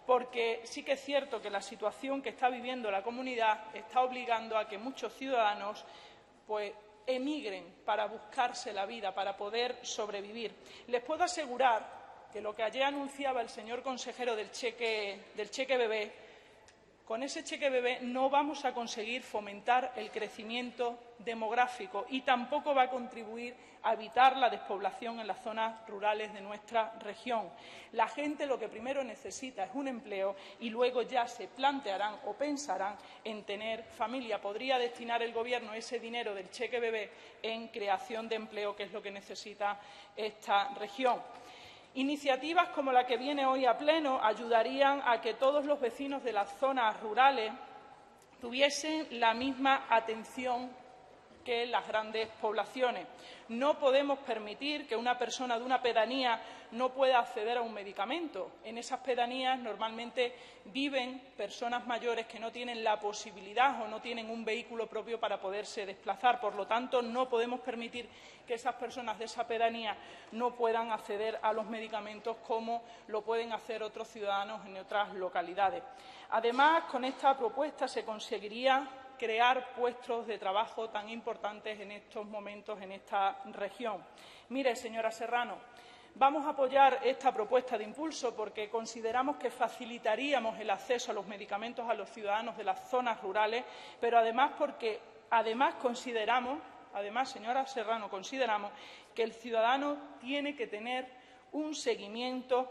porque sí que es cierto que la situación que está viviendo la comunidad está obligando a que muchos ciudadanos emigren para buscarse la vida, para poder sobrevivir. Les puedo asegurar que lo que ayer anunciaba el señor consejero del cheque bebé, con ese cheque bebé no vamos a conseguir fomentar el crecimiento demográfico y tampoco va a contribuir a evitar la despoblación en las zonas rurales de nuestra región. La gente lo que primero necesita es un empleo y luego ya se plantearán o pensarán en tener familia. Podría destinar el Gobierno ese dinero del cheque bebé en creación de empleo, que es lo que necesita esta región. Iniciativas como la que viene hoy a pleno ayudarían a que todos los vecinos de las zonas rurales tuviesen la misma atención que las grandes poblaciones. No podemos permitir que una persona de una pedanía no pueda acceder a un medicamento. En esas pedanías normalmente viven personas mayores que no tienen la posibilidad o no tienen un vehículo propio para poderse desplazar. Por lo tanto, no podemos permitir que esas personas de esa pedanía no puedan acceder a los medicamentos como lo pueden hacer otros ciudadanos en otras localidades. Además, con esta propuesta se conseguiría crear puestos de trabajo tan importantes en estos momentos en esta región. Mire, señora Serrano, vamos a apoyar esta propuesta de impulso porque consideramos que facilitaríamos el acceso a los medicamentos a los ciudadanos de las zonas rurales, pero además porque consideramos, señora Serrano, consideramos que el ciudadano tiene que tener un seguimiento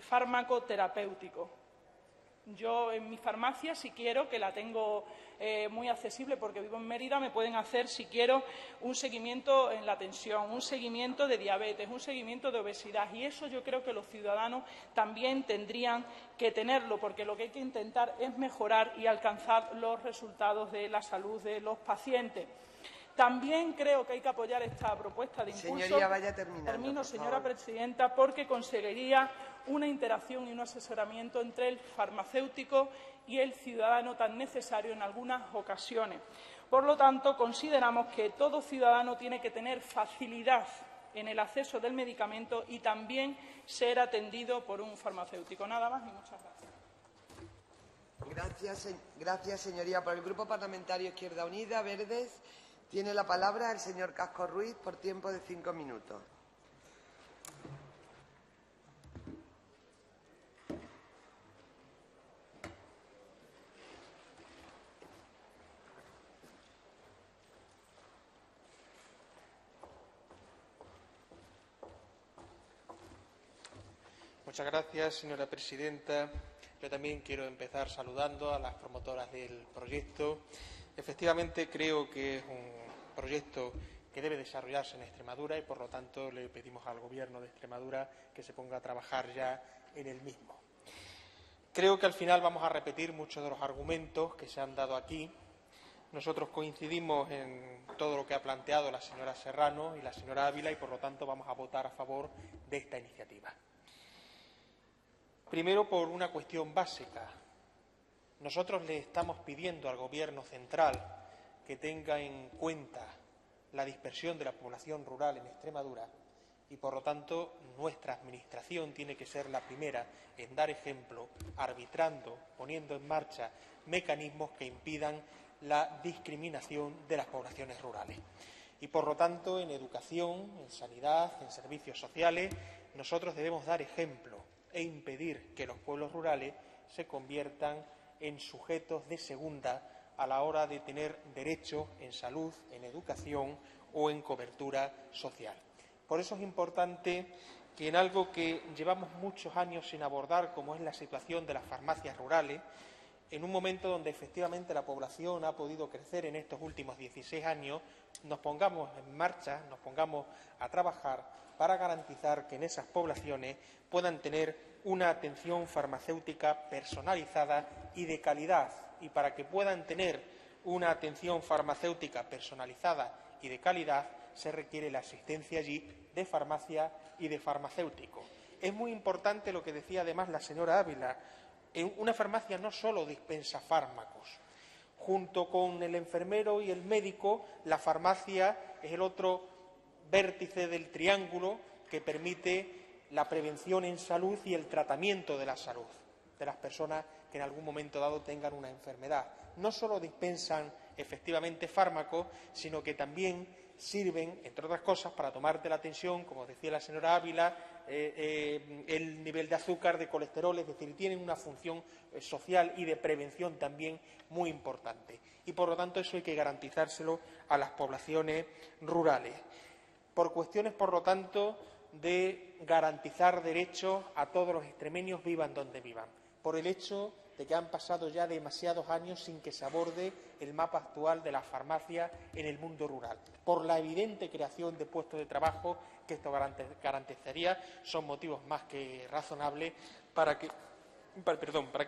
farmacoterapéutico. Yo en mi farmacia, si quiero, que la tengo muy accesible porque vivo en Mérida, me pueden hacer, si quiero, un seguimiento en la tensión, un seguimiento de diabetes, un seguimiento de obesidad. Y eso yo creo que los ciudadanos también tendrían que tenerlo, porque lo que hay que intentar es mejorar y alcanzar los resultados de la salud de los pacientes. También creo que hay que apoyar esta propuesta de impulso. Señoría, vaya terminando. Termino, señora presidenta, porque conseguiría una interacción y un asesoramiento entre el farmacéutico y el ciudadano tan necesario en algunas ocasiones. Por lo tanto, consideramos que todo ciudadano tiene que tener facilidad en el acceso del medicamento y también ser atendido por un farmacéutico. Nada más y muchas gracias. Gracias, señoría. Por el Grupo Parlamentario Izquierda Unida, Verdes, tiene la palabra el señor Casco Ruiz por tiempo de 5 minutos. Muchas gracias, señora presidenta. Yo también quiero empezar saludando a las promotoras del proyecto. Efectivamente, creo que es un proyecto que debe desarrollarse en Extremadura y, por lo tanto, le pedimos al Gobierno de Extremadura que se ponga a trabajar ya en el mismo. Creo que al final vamos a repetir muchos de los argumentos que se han dado aquí. Nosotros coincidimos en todo lo que ha planteado la señora Serrano y la señora Ávila y, por lo tanto, vamos a votar a favor de esta iniciativa. Primero, por una cuestión básica. Nosotros le estamos pidiendo al Gobierno central que tenga en cuenta la dispersión de la población rural en Extremadura y, por lo tanto, nuestra Administración tiene que ser la primera en dar ejemplo, arbitrando, poniendo en marcha mecanismos que impidan la discriminación de las poblaciones rurales. Y, por lo tanto, en educación, en sanidad, en servicios sociales, nosotros debemos dar ejemplo e impedir que los pueblos rurales se conviertan en sujetos de segunda a la hora de tener derecho en salud, en educación o en cobertura social. Por eso es importante que en algo que llevamos muchos años sin abordar, como es la situación de las farmacias rurales, en un momento donde efectivamente la población ha podido crecer en estos últimos 16 años, nos pongamos en marcha, nos pongamos a trabajar para garantizar que en esas poblaciones puedan tener una atención farmacéutica personalizada y de calidad. Y para que puedan tener una atención farmacéutica personalizada y de calidad, se requiere la asistencia allí de farmacia y de farmacéutico. Es muy importante lo que decía además la señora Ávila. Una farmacia no solo dispensa fármacos. Junto con el enfermero y el médico, la farmacia es el otro vértice del triángulo que permite la prevención en salud y el tratamiento de la salud de las personas que en algún momento dado tengan una enfermedad. No solo dispensan efectivamente fármacos, sino que también sirven, entre otras cosas, para tomarte la tensión, como decía la señora Ávila, el nivel de azúcar, de colesterol, es decir, tienen una función social y de prevención también muy importante. Y, por lo tanto, eso hay que garantizárselo a las poblaciones rurales. Por cuestiones, por lo tanto, de garantizar derechos a todos los extremeños, vivan donde vivan. Por el hecho de que han pasado ya demasiados años sin que se aborde el mapa actual de las farmacias en el mundo rural. Por la evidente creación de puestos de trabajo que esto garantizaría, son motivos más que razonables para que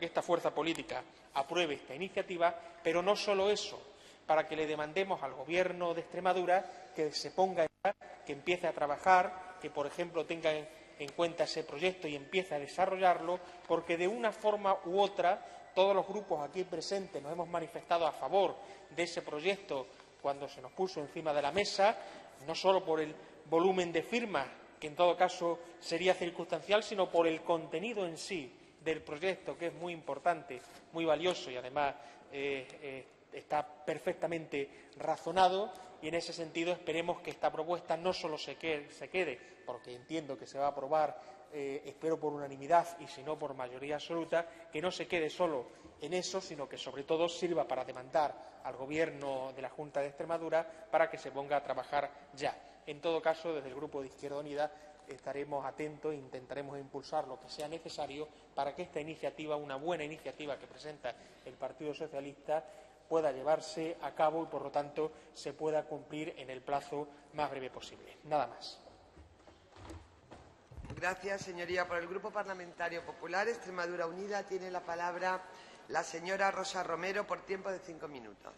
esta fuerza política apruebe esta iniciativa, pero no solo eso, para que le demandemos al Gobierno de Extremadura que se ponga en marcha, que empiece a trabajar, que, por ejemplo, tenga en cuenta ese proyecto y empiece a desarrollarlo, porque de una forma u otra todos los grupos aquí presentes nos hemos manifestado a favor de ese proyecto cuando se nos puso encima de la mesa, no solo por el volumen de firmas, que en todo caso sería circunstancial, sino por el contenido en sí del proyecto, que es muy importante, muy valioso y además está perfectamente razonado, y en ese sentido esperemos que esta propuesta no solo se quede, porque entiendo que se va a aprobar, espero por unanimidad y si no por mayoría absoluta, que no se quede solo en eso, sino que sobre todo sirva para demandar al Gobierno de la Junta de Extremadura para que se ponga a trabajar ya. En todo caso, desde el Grupo de Izquierda Unida estaremos atentos e intentaremos impulsar lo que sea necesario para que esta iniciativa, una buena iniciativa que presenta el Partido Socialista, pueda llevarse a cabo y, por lo tanto, se pueda cumplir en el plazo más breve posible. Nada más. Gracias, señoría. Por el Grupo Parlamentario Popular, Extremadura Unida, tiene la palabra la señora Rosa Romero por tiempo de 5 minutos.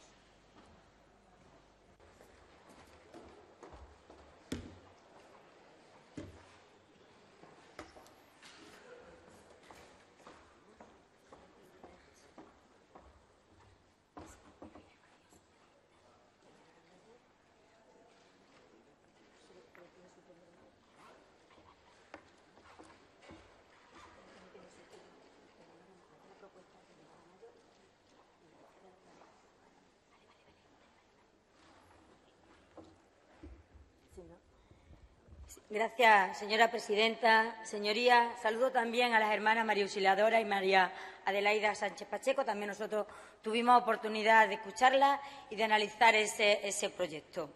Gracias, señora presidenta. Señorías, saludo también a las hermanas María Auxiliadora y María Adelaida Sánchez Pacheco. También nosotros tuvimos oportunidad de escucharla y de analizar ese proyecto.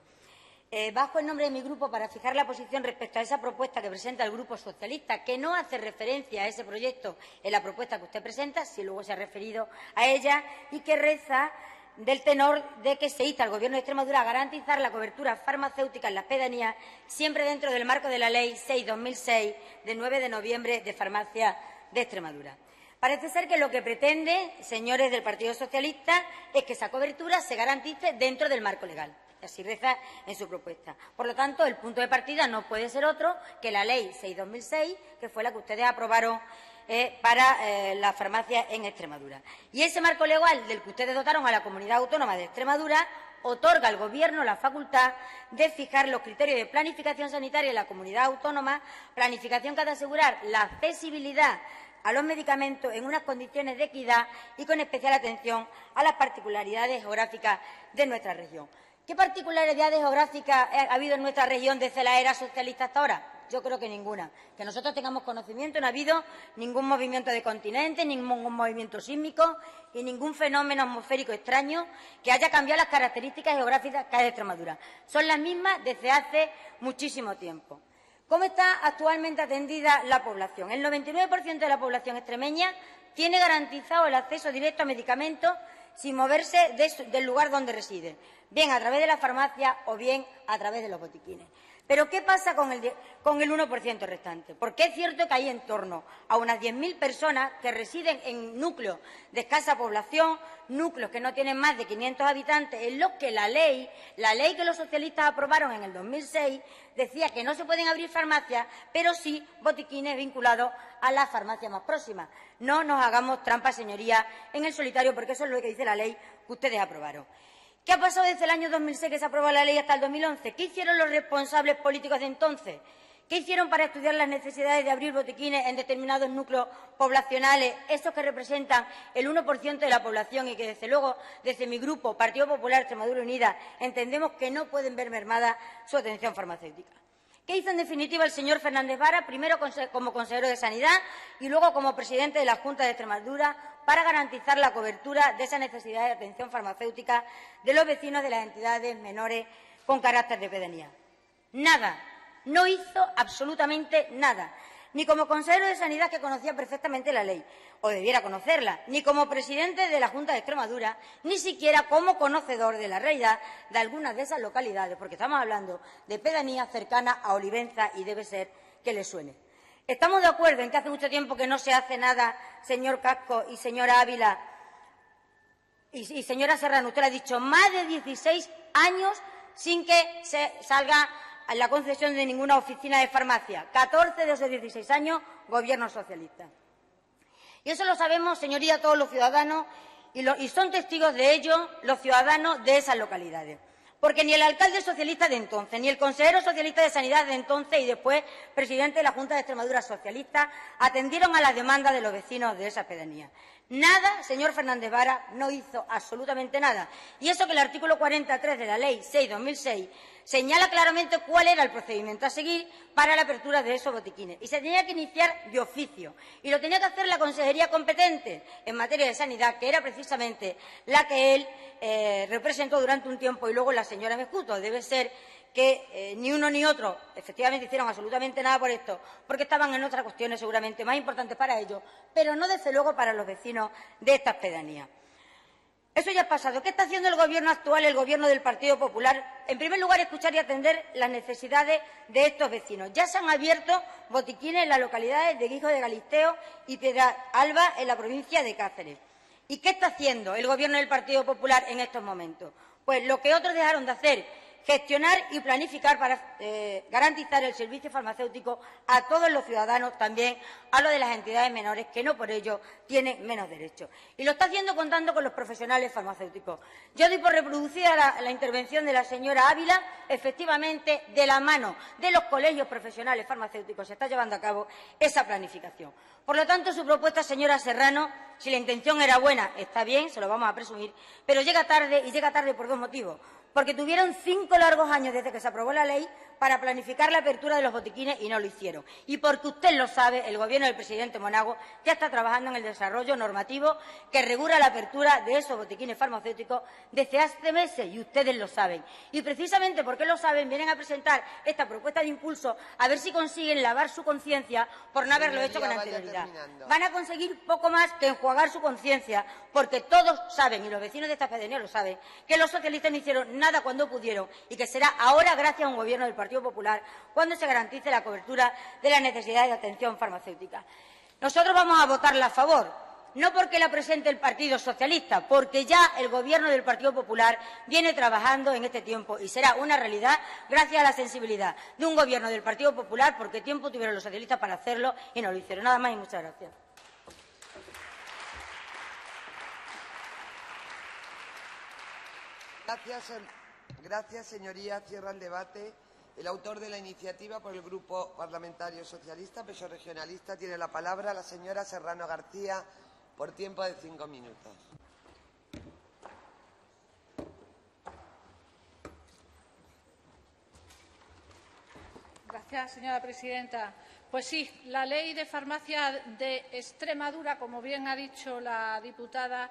Bajo el nombre de mi grupo para fijar la posición respecto a esa propuesta que presenta el Grupo Socialista, que no hace referencia a ese proyecto en la propuesta que usted presenta, si luego se ha referido a ella, y que reza del tenor de que se insta al Gobierno de Extremadura a garantizar la cobertura farmacéutica en las pedanías, siempre dentro del marco de la Ley 6/2006, de 9 de noviembre, de Farmacia de Extremadura. Parece ser que lo que pretende, señores del Partido Socialista, es que esa cobertura se garantice dentro del marco legal. Así reza en su propuesta. Por lo tanto, el punto de partida no puede ser otro que la Ley 6/2006, que fue la que ustedes aprobaron para las farmacias en Extremadura. Y ese marco legal del que ustedes dotaron a la Comunidad Autónoma de Extremadura otorga al Gobierno la facultad de fijar los criterios de planificación sanitaria en la comunidad autónoma, planificación que ha de asegurar la accesibilidad a los medicamentos en unas condiciones de equidad y con especial atención a las particularidades geográficas de nuestra región. ¿Qué particularidades geográficas ha habido en nuestra región desde la era socialista hasta ahora? Yo creo que ninguna. Que nosotros tengamos conocimiento, no ha habido ningún movimiento de continente, ningún movimiento sísmico y ningún fenómeno atmosférico extraño que haya cambiado las características geográficas que hay de Extremadura. Son las mismas desde hace muchísimo tiempo. ¿Cómo está actualmente atendida la población? El 99% de la población extremeña tiene garantizado el acceso directo a medicamentos sin moverse del lugar donde reside, bien a través de la farmacia o bien a través de los botiquines. Pero ¿qué pasa con el 1% restante? Porque es cierto que hay en torno a unas 10.000 personas que residen en núcleos de escasa población, núcleos que no tienen más de 500 habitantes, en los que la ley que los socialistas aprobaron en el 2006, decía que no se pueden abrir farmacias, pero sí botiquines vinculados a las farmacias más próximas. No nos hagamos trampas, señorías, en el solitario, porque eso es lo que dice la ley que ustedes aprobaron. ¿Qué ha pasado desde el año 2006 que se aprobó la ley hasta el 2011? ¿Qué hicieron los responsables políticos de entonces? ¿Qué hicieron para estudiar las necesidades de abrir botiquines en determinados núcleos poblacionales, esos que representan el 1% de la población y que, desde luego, desde mi grupo, Partido Popular Extremadura Unida, entendemos que no pueden ver mermada su atención farmacéutica? ¿Qué hizo, en definitiva, el señor Fernández Vara, primero como consejero de Sanidad y luego como presidente de la Junta de Extremadura, para garantizar la cobertura de esa necesidad de atención farmacéutica de los vecinos de las entidades menores con carácter de pedanía? Nada. No hizo absolutamente nada. Ni como consejero de Sanidad, que conocía perfectamente la ley, o debiera conocerla, ni como presidente de la Junta de Extremadura, ni siquiera como conocedor de la realidad de algunas de esas localidades, porque estamos hablando de pedanías cercanas a Olivenza y debe ser que le suene. Estamos de acuerdo en que hace mucho tiempo que no se hace nada, señor Casco y señora Ávila y señora Serrano. Usted lo ha dicho, más de 16 años sin que se salga a la concesión de ninguna oficina de farmacia. 14 de esos 16 años, gobierno socialista. Y eso lo sabemos, señoría, todos los ciudadanos, y son testigos de ello los ciudadanos de esas localidades. Porque ni el alcalde socialista de entonces, ni el consejero socialista de Sanidad de entonces y después presidente de la Junta de Extremadura socialista atendieron a las demandas de los vecinos de esa pedanía. Nada, señor Fernández Vara, no hizo absolutamente nada. Y eso que el artículo 43 de la Ley 6/2006 señala claramente cuál era el procedimiento a seguir para la apertura de esos botiquines. Y se tenía que iniciar de oficio. Y lo tenía que hacer la consejería competente en materia de sanidad, que era precisamente la que él representó durante un tiempo, y luego la señora Mescuto. Debe ser que ni uno ni otro efectivamente hicieron absolutamente nada por esto, porque estaban en otras cuestiones seguramente más importantes para ellos, pero no desde luego para los vecinos de estas pedanías. Eso ya ha pasado. ¿Qué está haciendo el Gobierno actual, el Gobierno del Partido Popular? En primer lugar, escuchar y atender las necesidades de estos vecinos. Ya se han abierto botiquines en las localidades de Guijo de Galisteo y Piedraalba, en la provincia de Cáceres. ¿Y qué está haciendo el Gobierno del Partido Popular en estos momentos? Pues lo que otros dejaron de hacer: gestionar y planificar para garantizar el servicio farmacéutico a todos los ciudadanos, también a los de las entidades menores, que no por ello tienen menos derechos. Y lo está haciendo contando con los profesionales farmacéuticos. Yo doy por reproducida la intervención de la señora Ávila. Efectivamente, de la mano de los colegios profesionales farmacéuticos se está llevando a cabo esa planificación. Por lo tanto, su propuesta, señora Serrano, si la intención era buena, está bien, se lo vamos a presumir, pero llega tarde, y llega tarde por dos motivos. Porque tuvieron 5 largos años desde que se aprobó la ley para planificar la apertura de los botiquines y no lo hicieron. Y porque usted lo sabe, el Gobierno del presidente Monago ya está trabajando en el desarrollo normativo que regula la apertura de esos botiquines farmacéuticos desde hace meses, y ustedes lo saben. Y precisamente porque lo saben, vienen a presentar esta propuesta de impulso a ver si consiguen lavar su conciencia por no haberlo hecho con anterioridad. Van a conseguir poco más que enjuagar su conciencia, porque todos saben, y los vecinos de esta pedanía lo saben, que los socialistas no hicieron nada cuando pudieron, y que será ahora, gracias a un Gobierno del Partido Popular, cuando se garantice la cobertura de las necesidades de atención farmacéutica. Nosotros vamos a votarla a favor, no porque la presente el Partido Socialista, porque ya el Gobierno del Partido Popular viene trabajando en este tiempo, y será una realidad gracias a la sensibilidad de un Gobierno del Partido Popular, porque tiempo tuvieron los socialistas para hacerlo y no lo hicieron. Nada más y muchas gracias. Gracias, señoría. Cierra el debate. El autor de la iniciativa por el Grupo Parlamentario Socialista, PSOE Regionalista, tiene la palabra, la señora Serrano García, por tiempo de 5 minutos. Gracias, señora presidenta. Pues sí, la Ley de Farmacia de Extremadura, como bien ha dicho la diputada,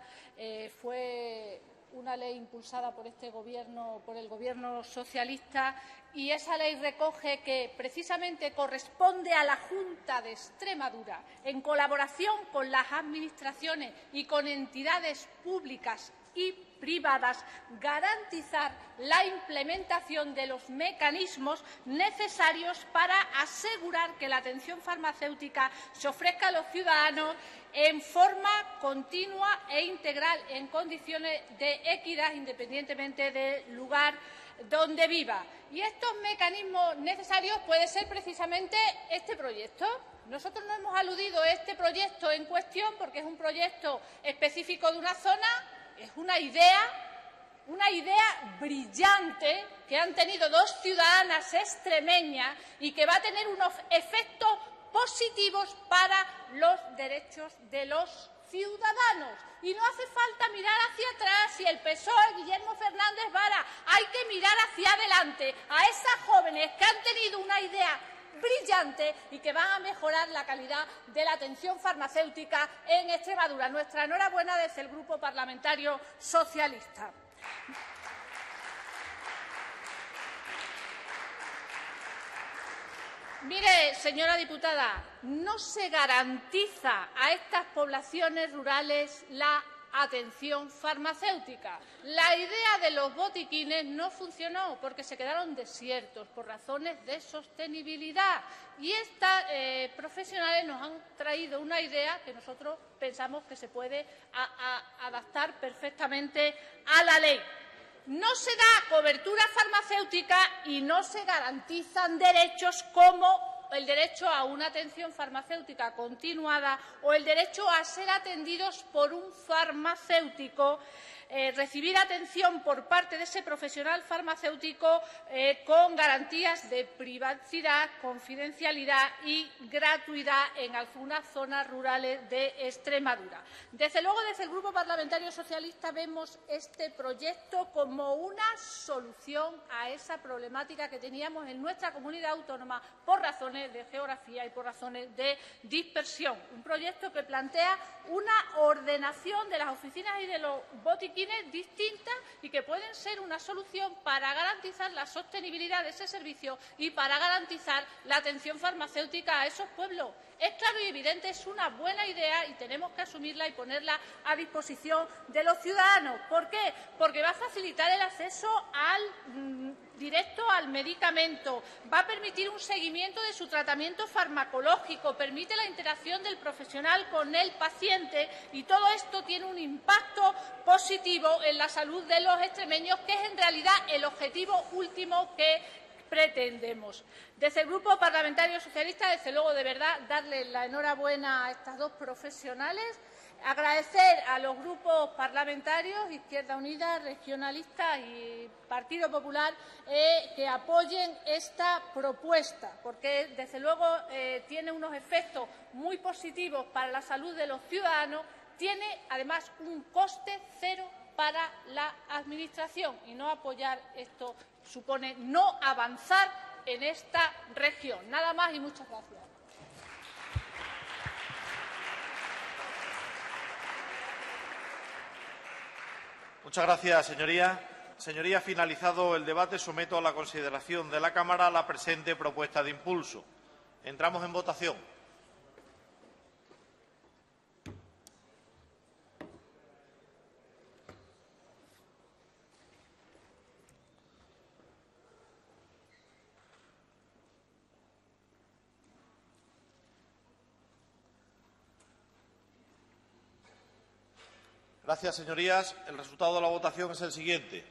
fue una ley impulsada por este Gobierno, por el Gobierno socialista, y esa ley recoge que precisamente corresponde a la Junta de Extremadura, en colaboración con las administraciones y con entidades públicas y privadas, garantizar la implementación de los mecanismos necesarios para asegurar que la atención farmacéutica se ofrezca a los ciudadanos en forma continua e integral, en condiciones de equidad, independientemente del lugar donde viva. Y estos mecanismos necesarios puede ser precisamente este proyecto. Nosotros no hemos aludido a este proyecto en cuestión porque es un proyecto específico de una zona, es una idea brillante que han tenido dos ciudadanas extremeñas y que va a tener unos efectos positivos para los derechos de los ciudadanos. Y no hace falta mirar hacia atrás si el PSOE, Guillermo Fernández Vara, hay que mirar hacia adelante a esas jóvenes que han tenido una idea brillante y que van a mejorar la calidad de la atención farmacéutica en Extremadura. Nuestra enhorabuena desde el Grupo Parlamentario Socialista. Mire, señora diputada, no se garantiza a estas poblaciones rurales la atención farmacéutica. La idea de los botiquines no funcionó porque se quedaron desiertos por razones de sostenibilidad. Y estas profesionales nos han traído una idea que nosotros pensamos que se puede adaptar perfectamente a la ley. No se da cobertura farmacéutica y no se garantizan derechos como el derecho a una atención farmacéutica continuada o el derecho a ser atendidos por un farmacéutico, recibir atención por parte de ese profesional farmacéutico con garantías de privacidad, confidencialidad y gratuidad en algunas zonas rurales de Extremadura. Desde luego, desde el Grupo Parlamentario Socialista vemos este proyecto como una solución a esa problemática que teníamos en nuestra comunidad autónoma por razones de geografía y por razones de dispersión. Un proyecto que plantea una ordenación de las oficinas y de los botiquines distintas y que pueden ser una solución para garantizar la sostenibilidad de ese servicio y para garantizar la atención farmacéutica a esos pueblos. Es claro y evidente, es una buena idea y tenemos que asumirla y ponerla a disposición de los ciudadanos. ¿Por qué? Porque va a facilitar el acceso directo al medicamento, va a permitir un seguimiento de su tratamiento farmacológico, permite la interacción del profesional con el paciente y todo esto tiene un impacto positivo en la salud de los extremeños, que es en realidad el objetivo último que pretendemos. Desde el Grupo Parlamentario Socialista, desde luego, de verdad, darle la enhorabuena a estas dos profesionales, agradecer a los grupos parlamentarios, Izquierda Unida, Regionalista y Partido Popular, que apoyen esta propuesta, porque, desde luego, tiene unos efectos muy positivos para la salud de los ciudadanos, tiene, además, un coste cero para la Administración, y no apoyar esto supone no avanzar en esta región. Nada más y muchas gracias. Muchas gracias, señoría. Señoría, finalizado el debate, someto a la consideración de la Cámara la presente propuesta de impulso. Entramos en votación. Gracias, señorías. El resultado de la votación es el siguiente.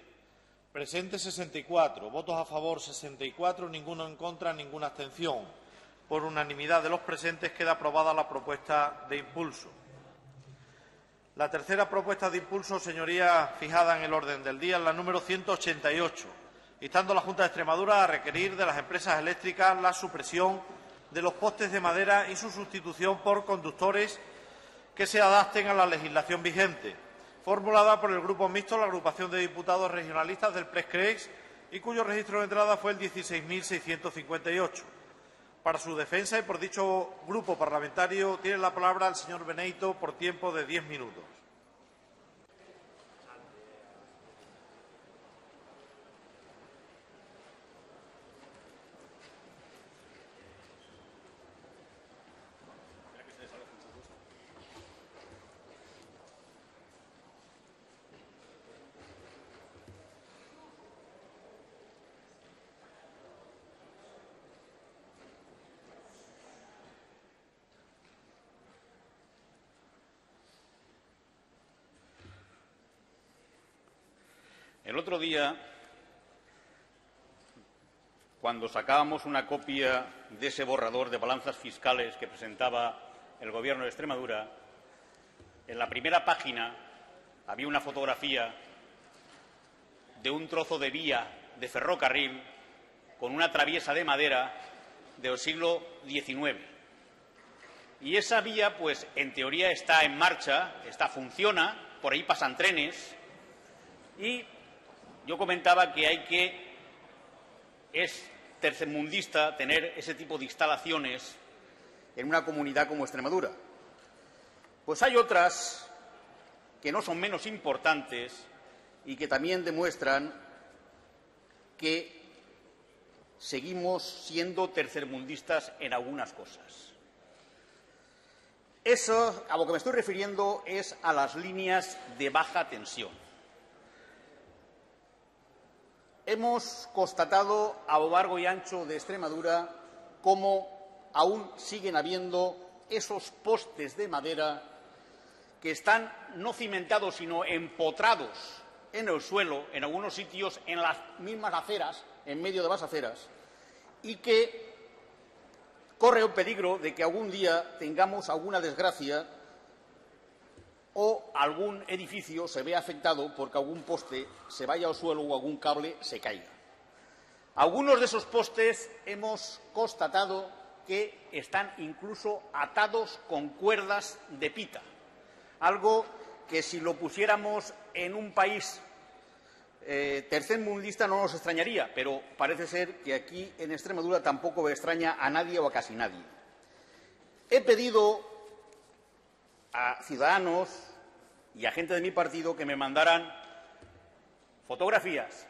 Presentes 64, votos a favor 64, ninguno en contra, ninguna abstención. Por unanimidad de los presentes queda aprobada la propuesta de impulso. La tercera propuesta de impulso, señorías, fijada en el orden del día, es la número 188, instando a la Junta de Extremadura a requerir de las empresas eléctricas la supresión de los postes de madera y su sustitución por conductores que se adapten a la legislación vigente, formulada por el Grupo Mixto, la Agrupación de Diputados Regionalistas del PRES-CREEX, y cuyo registro de entrada fue el 16.658. Para su defensa y por dicho grupo parlamentario tiene la palabra el señor Beneyto por tiempo de 10 minutos. El otro día, cuando sacábamos una copia de ese borrador de balanzas fiscales que presentaba el Gobierno de Extremadura, en la primera página había una fotografía de un trozo de vía de ferrocarril con una traviesa de madera del siglo XIX. Y esa vía, pues, en teoría está en marcha, funciona, por ahí pasan trenes, y yo comentaba que es tercermundista tener ese tipo de instalaciones en una comunidad como Extremadura. Pues hay otras que no son menos importantes y que también demuestran que seguimos siendo tercermundistas en algunas cosas. Eso, a lo que me estoy refiriendo, es a las líneas de baja tensión. Hemos constatado a lo largo y ancho de Extremadura cómo aún siguen habiendo esos postes de madera que están no cimentados, sino empotrados en el suelo, en algunos sitios, en las mismas aceras, en medio de las aceras, y que corre el peligro de que algún día tengamos alguna desgracia o algún edificio se vea afectado porque algún poste se vaya al suelo o algún cable se caiga. Algunos de esos postes hemos constatado que están incluso atados con cuerdas de pita, algo que si lo pusiéramos en un país tercermundista no nos extrañaría, pero parece ser que aquí en Extremadura tampoco extraña a nadie o a casi nadie. He pedido a ciudadanos y a gente de mi partido que me mandaran fotografías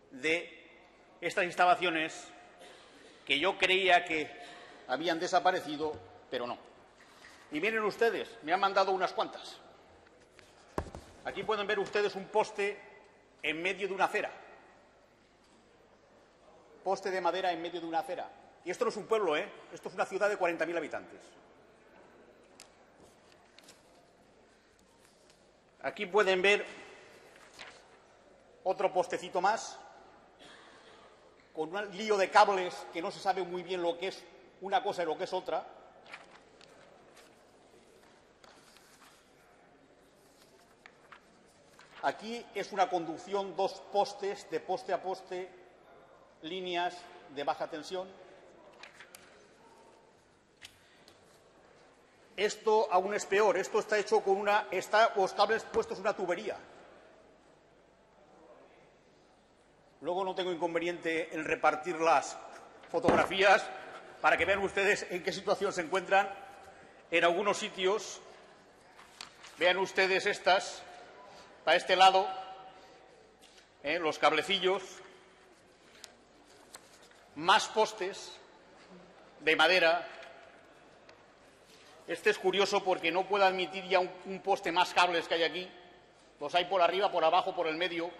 de estas instalaciones que yo creía que habían desaparecido, pero no. Y miren ustedes, me han mandado unas cuantas. Aquí pueden ver ustedes un poste en medio de una acera. Poste de madera en medio de una acera. Y esto no es un pueblo, ¿eh? Esto es una ciudad de 40.000 habitantes. Aquí pueden ver otro postecito más, con un lío de cables que no se sabe muy bien lo que es una cosa y lo que es otra. Aquí es una conducción, dos postes, de poste a poste, líneas de baja tensión. Esto aún es peor, esto está hecho con los cables puestos en una tubería. Luego no tengo inconveniente en repartir las fotografías para que vean ustedes en qué situación se encuentran en algunos sitios. Vean ustedes estas, para este lado, los cablecillos, más postes de madera. Este es curioso porque no puede admitir ya un poste más cables que hay aquí. Los hay por arriba, por abajo, por el medio.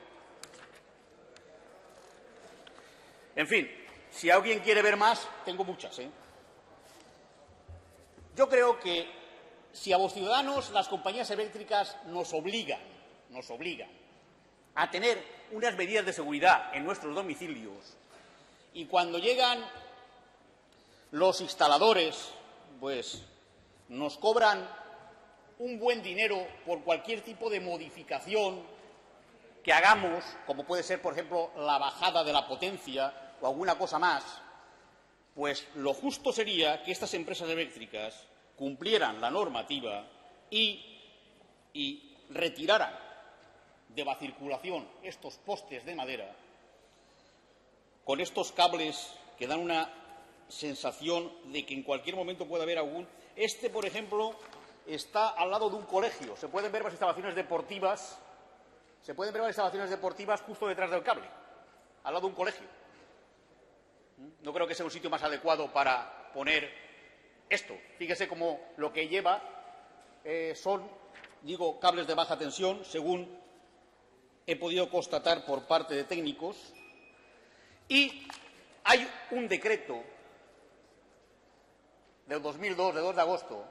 En fin, si alguien quiere ver más, tengo muchas, ¿eh? Yo creo que si a los ciudadanos las compañías eléctricas nos obligan a tener unas medidas de seguridad en nuestros domicilios y cuando llegan los instaladores, pues nos cobran un buen dinero por cualquier tipo de modificación que hagamos, como puede ser, por ejemplo, la bajada de la potencia o alguna cosa más, pues lo justo sería que estas empresas eléctricas cumplieran la normativa y retiraran de la circulación estos postes de madera con estos cables que dan una sensación de que en cualquier momento puede haber algún. Este, por ejemplo, está al lado de un colegio. Se pueden ver las instalaciones deportivas. Justo detrás del cable, al lado de un colegio. No creo que sea un sitio más adecuado para poner esto. Fíjese cómo lo que lleva son, cables de baja tensión, según he podido constatar por parte de técnicos. Y hay un decreto del 2002, de 2 de agosto,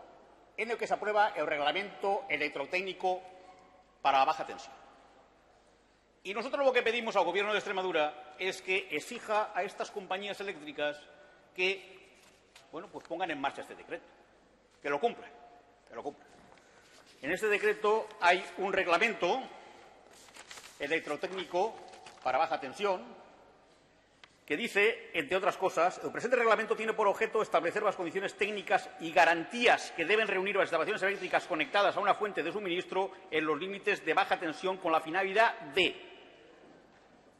en el que se aprueba el reglamento electrotécnico para la baja tensión. Y nosotros lo que pedimos al Gobierno de Extremadura es que exija a estas compañías eléctricas que, pues pongan en marcha este decreto, que lo cumplan. En este decreto hay un reglamento electrotécnico para baja tensión que dice, entre otras cosas, el presente reglamento tiene por objeto establecer las condiciones técnicas y garantías que deben reunir las instalaciones eléctricas conectadas a una fuente de suministro en los límites de baja tensión con la finalidad de: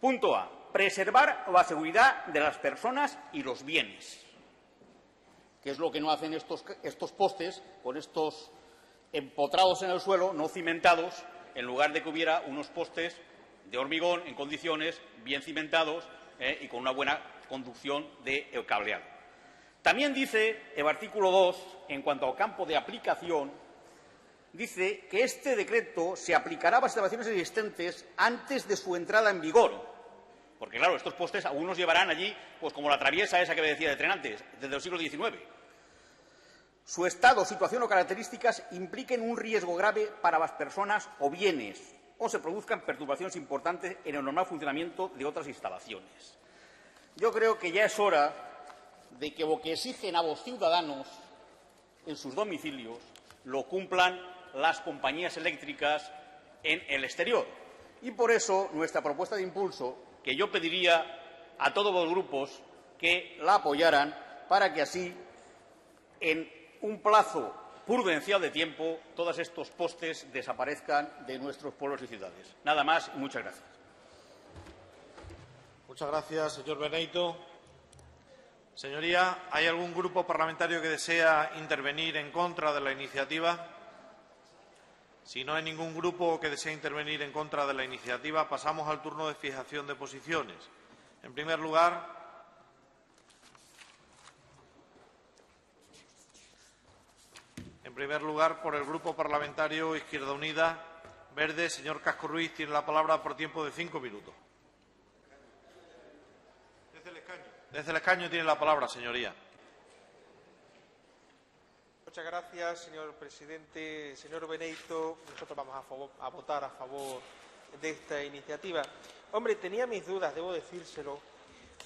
punto A, preservar la seguridad de las personas y los bienes, que es lo que no hacen estos postes con estos empotrados en el suelo, no cimentados, en lugar de que hubiera unos postes de hormigón en condiciones, bien cimentados y con una buena conducción del cableado. También dice el artículo 2, en cuanto al campo de aplicación, dice que este decreto se aplicará a las instalaciones existentes antes de su entrada en vigor. Porque, claro, estos postes algunos llevarán allí, pues como la traviesa esa que me decía de Trenantes, desde el siglo XIX. Su estado, situación o características impliquen un riesgo grave para las personas o bienes, o se produzcan perturbaciones importantes en el normal funcionamiento de otras instalaciones. Yo creo que ya es hora de que lo que exigen a los ciudadanos en sus domicilios lo cumplan las compañías eléctricas en el exterior. Y por eso nuestra propuesta de impulso, que yo pediría a todos los grupos que la apoyaran para que así, en un plazo prudencial de tiempo, todos estos postes desaparezcan de nuestros pueblos y ciudades. Nada más y muchas gracias. Muchas gracias, señor Beneyto. Señoría, ¿hay algún grupo parlamentario que desea intervenir en contra de la iniciativa? Si no hay ningún grupo que desee intervenir en contra de la iniciativa, pasamos al turno de fijación de posiciones. En primer lugar, por el Grupo Parlamentario Izquierda Unida Verde, señor Casco Ruiz, tiene la palabra por tiempo de 5 minutos. Desde el escaño tiene la palabra, señoría. Muchas gracias, señor presidente. Señor Beneyto, nosotros vamos a votar a favor de esta iniciativa. Hombre, tenía mis dudas, debo decírselo,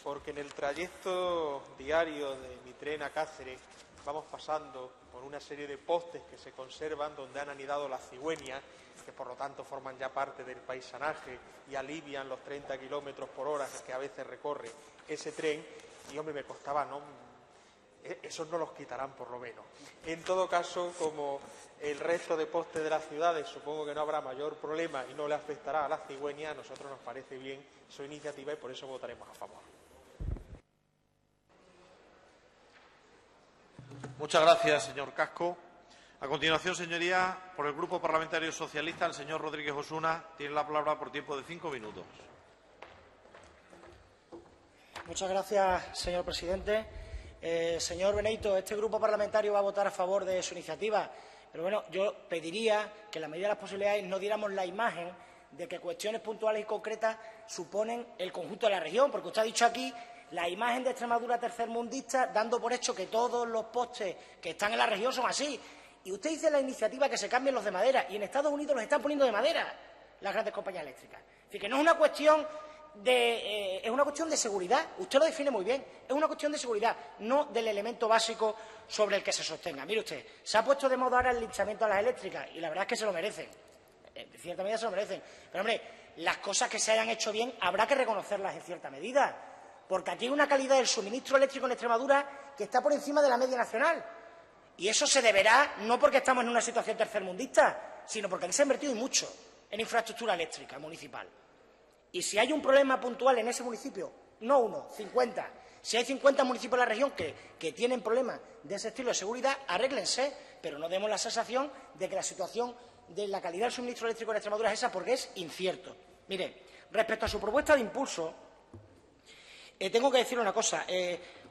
porque en el trayecto diario de mi tren a Cáceres vamos pasando por una serie de postes que se conservan donde han anidado las cigüeñas, que por lo tanto forman ya parte del paisanaje y alivian los 30 kilómetros por hora que a veces recorre ese tren. Y, hombre, me costaba, ¿no? Esos no los quitarán, por lo menos. En todo caso, como el resto de postes de las ciudades supongo que no habrá mayor problema y no le afectará a las cigüeñas, a nosotros nos parece bien su iniciativa y por eso votaremos a favor. Muchas gracias, señor Casco. A continuación, señoría, por el Grupo Parlamentario Socialista, el señor Rodríguez Osuna tiene la palabra por tiempo de 5 minutos. Muchas gracias, señor presidente. Señor Beneyto, este grupo parlamentario va a votar a favor de su iniciativa, pero bueno, yo pediría que en la medida de las posibilidades no diéramos la imagen de que cuestiones puntuales y concretas suponen el conjunto de la región, porque usted ha dicho aquí la imagen de Extremadura tercermundista, dando por hecho que todos los postes que están en la región son así. Y usted dice en la iniciativa que se cambien los de madera, y en Estados Unidos los están poniendo de madera las grandes compañías eléctricas. Es decir, que no es una cuestión es una cuestión de seguridad. Usted lo define muy bien. Es una cuestión de seguridad, no del elemento básico sobre el que se sostenga. Mire usted, se ha puesto de moda ahora el linchamiento a las eléctricas y la verdad es que se lo merecen. En cierta medida se lo merecen. Pero, hombre, las cosas que se hayan hecho bien habrá que reconocerlas en cierta medida. Porque aquí hay una calidad del suministro eléctrico en Extremadura que está por encima de la media nacional. Y eso se deberá no porque estamos en una situación tercermundista, sino porque aquí se ha invertido y mucho en infraestructura eléctrica municipal. Y si hay un problema puntual en ese municipio, no uno, 50. Si hay 50 municipios en la región que tienen problemas de ese estilo de seguridad, arréglense, pero no demos la sensación de que la situación de la calidad del suministro eléctrico en Extremadura es esa, porque es incierto. Mire, respecto a su propuesta de impulso, tengo que decir una cosa.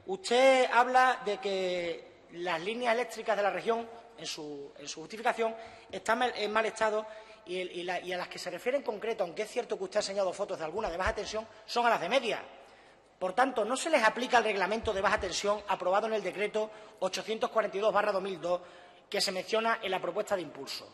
Usted habla de que las líneas eléctricas de la región, en su justificación, están en mal estado y a las que se refiere en concreto, aunque es cierto que usted ha enseñado fotos de algunas de baja tensión, son a las de media. Por tanto, no se les aplica el reglamento de baja tensión aprobado en el decreto 842/2002 que se menciona en la propuesta de impulso.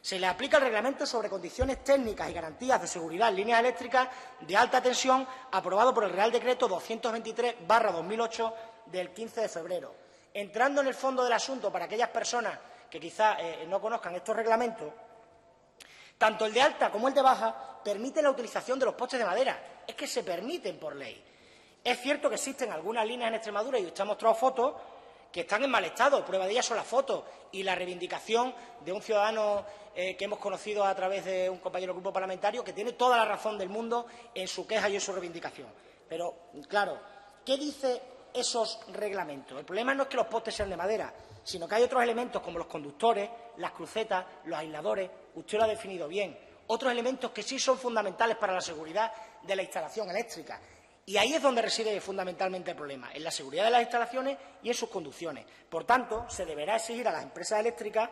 Se les aplica el reglamento sobre condiciones técnicas y garantías de seguridad en líneas eléctricas de alta tensión aprobado por el Real Decreto 223/2008 del 15 de febrero. Entrando en el fondo del asunto, para aquellas personas que quizá no conozcan estos reglamentos, tanto el de alta como el de baja permiten la utilización de los postes de madera. Es que se permiten por ley. Es cierto que existen algunas líneas en Extremadura, y usted ha mostrado fotos, que están en mal estado. Prueba de ellas son las fotos y la reivindicación de un ciudadano que hemos conocido a través de un compañero del grupo parlamentario, que tiene toda la razón del mundo en su queja y en su reivindicación. Pero, claro, ¿qué dice esos reglamentos? El problema no es que los postes sean de madera, sino que hay otros elementos como los conductores, las crucetas, los aisladores. Usted lo ha definido bien. Otros elementos que sí son fundamentales para la seguridad de la instalación eléctrica. Y ahí es donde reside fundamentalmente el problema, en la seguridad de las instalaciones y en sus conducciones. Por tanto, se deberá exigir a las empresas eléctricas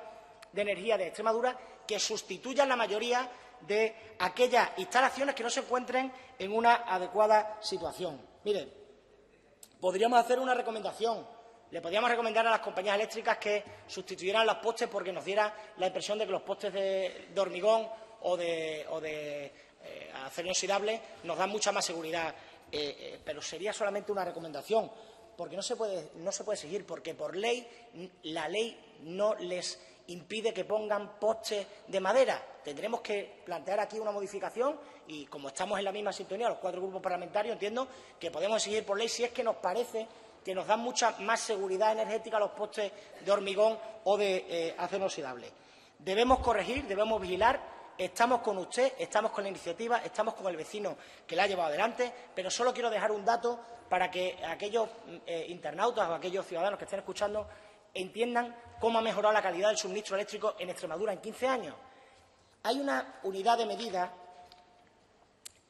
de energía de Extremadura que sustituyan la mayoría de aquellas instalaciones que no se encuentren en una adecuada situación. Mire, podríamos hacer una recomendación. Le podríamos recomendar a las compañías eléctricas que sustituyeran los postes porque nos diera la impresión de que los postes de hormigón o de acero inoxidable nos dan mucha más seguridad. Pero sería solamente una recomendación, porque no se puede seguir, porque por ley, la ley no les impide que pongan postes de madera. Tendremos que plantear aquí una modificación y, como estamos en la misma sintonía, los 4 grupos parlamentarios, entiendo que podemos exigir por ley si es que nos parece que nos dan mucha más seguridad energética los postes de hormigón o de acero inoxidable. Debemos corregir, debemos vigilar. Estamos con usted, estamos con la iniciativa, estamos con el vecino que la ha llevado adelante, pero solo quiero dejar un dato para que aquellos internautas o aquellos ciudadanos que estén escuchando entiendan cómo ha mejorado la calidad del suministro eléctrico en Extremadura en 15 años. Hay una unidad de medida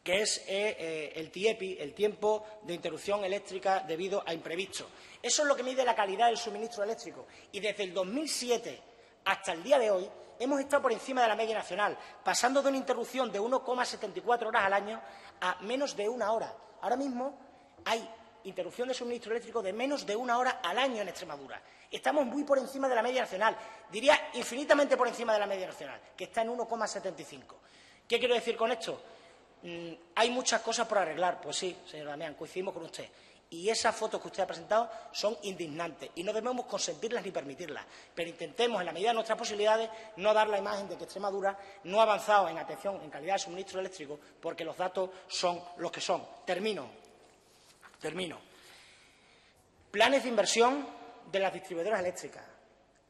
que es el TIEPI, el tiempo de interrupción eléctrica debido a imprevistos. Eso es lo que mide la calidad del suministro eléctrico. Y desde el 2007 hasta el día de hoy hemos estado por encima de la media nacional, pasando de una interrupción de 1,74 horas al año a menos de 1 hora. Ahora mismo hay interrupción de suministro eléctrico de menos de 1 hora al año en Extremadura. Estamos muy por encima de la media nacional, diría infinitamente por encima de la media nacional, que está en 1,75. ¿Qué quiero decir con esto? Hay muchas cosas por arreglar. Pues sí, señor Damián, coincidimos con usted. Y esas fotos que usted ha presentado son indignantes y no debemos consentirlas ni permitirlas. Pero intentemos, en la medida de nuestras posibilidades, no dar la imagen de que Extremadura no ha avanzado en atención, en calidad de suministro eléctrico, porque los datos son los que son. Termino. Planes de inversión de las distribuidoras eléctricas,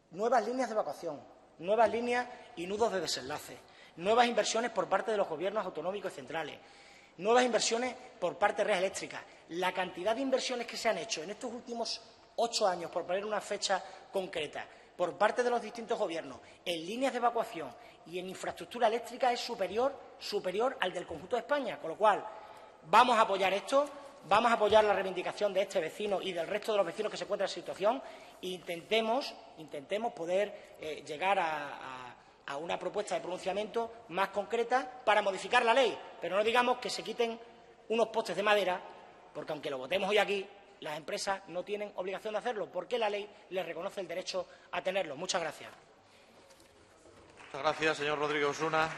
nuevas líneas de evacuación, nuevas líneas y nudos de desenlace, nuevas inversiones por parte de los gobiernos autonómicos y centrales, nuevas inversiones por parte de Red Eléctrica. La cantidad de inversiones que se han hecho en estos últimos 8 años, por poner una fecha concreta, por parte de los distintos gobiernos, en líneas de evacuación y en infraestructura eléctrica es superior al del conjunto de España. Con lo cual, vamos a apoyar esto, vamos a apoyar la reivindicación de este vecino y del resto de los vecinos que se encuentran en esa situación e intentemos poder llegar a una propuesta de pronunciamiento más concreta para modificar la ley. Pero no digamos que se quiten unos postes de madera, porque aunque lo votemos hoy aquí, las empresas no tienen obligación de hacerlo, porque la ley les reconoce el derecho a tenerlo. Muchas gracias. Muchas gracias, señor Rodríguez Osuna.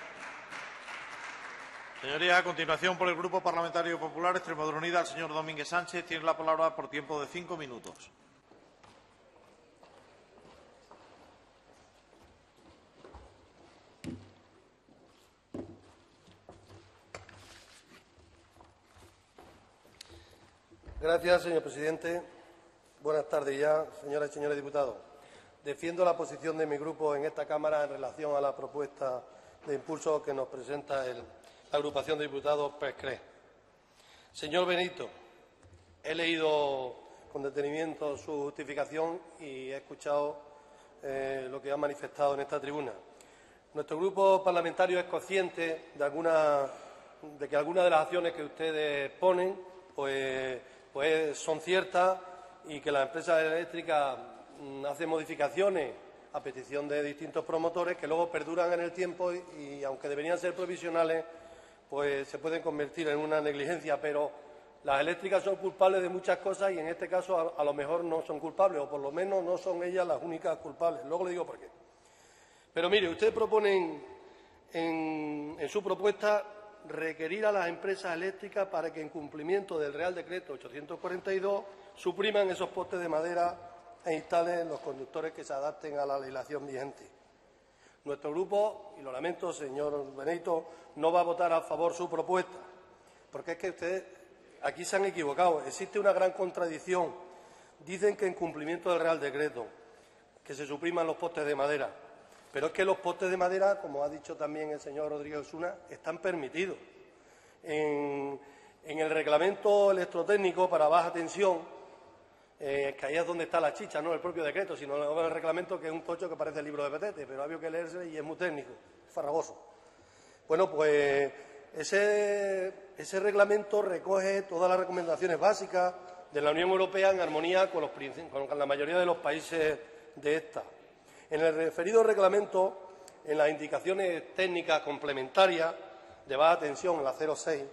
Señorías, a continuación, por el Grupo Parlamentario Popular Extremadura Unida, el señor Domínguez Sánchez tiene la palabra por tiempo de 5 minutos. Gracias, señor presidente. Buenas tardes ya, señoras y señores diputados. Defiendo la posición de mi grupo en esta Cámara en relación a la propuesta de impulso que nos presenta la agrupación de diputados PES-CRES. Señor Benito, he leído con detenimiento su justificación y he escuchado lo que ha manifestado en esta tribuna. Nuestro grupo parlamentario es consciente de que algunas de las acciones que ustedes ponen pues son ciertas y que las empresas eléctricas hacen modificaciones a petición de distintos promotores que luego perduran en el tiempo y aunque deberían ser provisionales, pues se pueden convertir en una negligencia. Pero las eléctricas son culpables de muchas cosas y en este caso a lo mejor no son culpables, o por lo menos no son ellas las únicas culpables. Luego le digo por qué. Pero mire, ustedes proponen en su propuesta requerir a las empresas eléctricas para que en cumplimiento del Real Decreto 842 supriman esos postes de madera e instalen los conductores que se adapten a la legislación vigente. Nuestro grupo, y lo lamento, señor Benito, no va a votar a favor su propuesta, porque es que ustedes aquí se han equivocado. Existe una gran contradicción. Dicen que en cumplimiento del Real Decreto, que se supriman los postes de madera, pero es que los postes de madera, como ha dicho también el señor Rodríguez Osuna, están permitidos. En el reglamento electrotécnico para baja tensión, que ahí es donde está la chicha, no el propio decreto, sino el reglamento, que es un tocho que parece el libro de Petete, pero había que leerse y es muy técnico, farragoso. Bueno, pues ese reglamento recoge todas las recomendaciones básicas de la Unión Europea en armonía con la mayoría de los países de esta. En el referido reglamento, en las indicaciones técnicas complementarias de baja tensión, en la 06,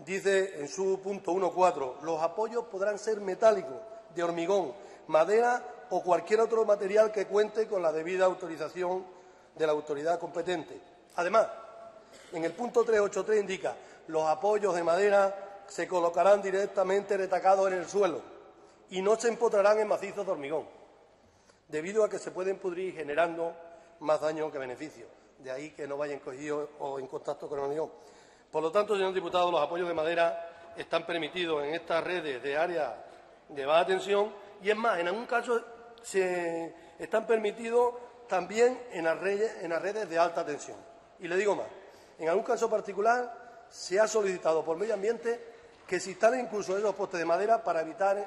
dice en su punto 1.4, los apoyos podrán ser metálicos, de hormigón, madera o cualquier otro material que cuente con la debida autorización de la autoridad competente. Además, en el punto 383 indica, los apoyos de madera se colocarán directamente retacados en el suelo y no se empotrarán en macizos de hormigón, debido a que se pueden pudrir generando más daño que beneficio. De ahí que no vayan cogidos o en contacto con el hormigón. Por lo tanto, señor diputado, los apoyos de madera están permitidos en estas redes de área de baja tensión y, es más, en algún caso se están permitidos también en las redes de alta tensión. Y le digo más, en algún caso particular se ha solicitado por Medio Ambiente que se instalen incluso esos postes de madera para evitar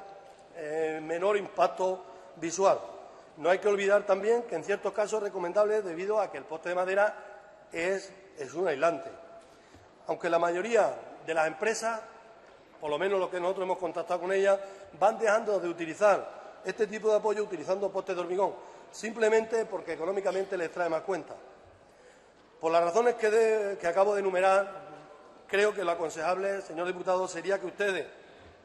menor impacto visual. No hay que olvidar también que en ciertos casos es recomendable debido a que el poste de madera es un aislante. Aunque la mayoría de las empresas, por lo menos lo que nosotros hemos contactado con ellas, van dejando de utilizar este tipo de apoyo utilizando postes de hormigón, simplemente porque económicamente les trae más cuenta. Por las razones que acabo de enumerar, creo que lo aconsejable, señor diputado, sería que ustedes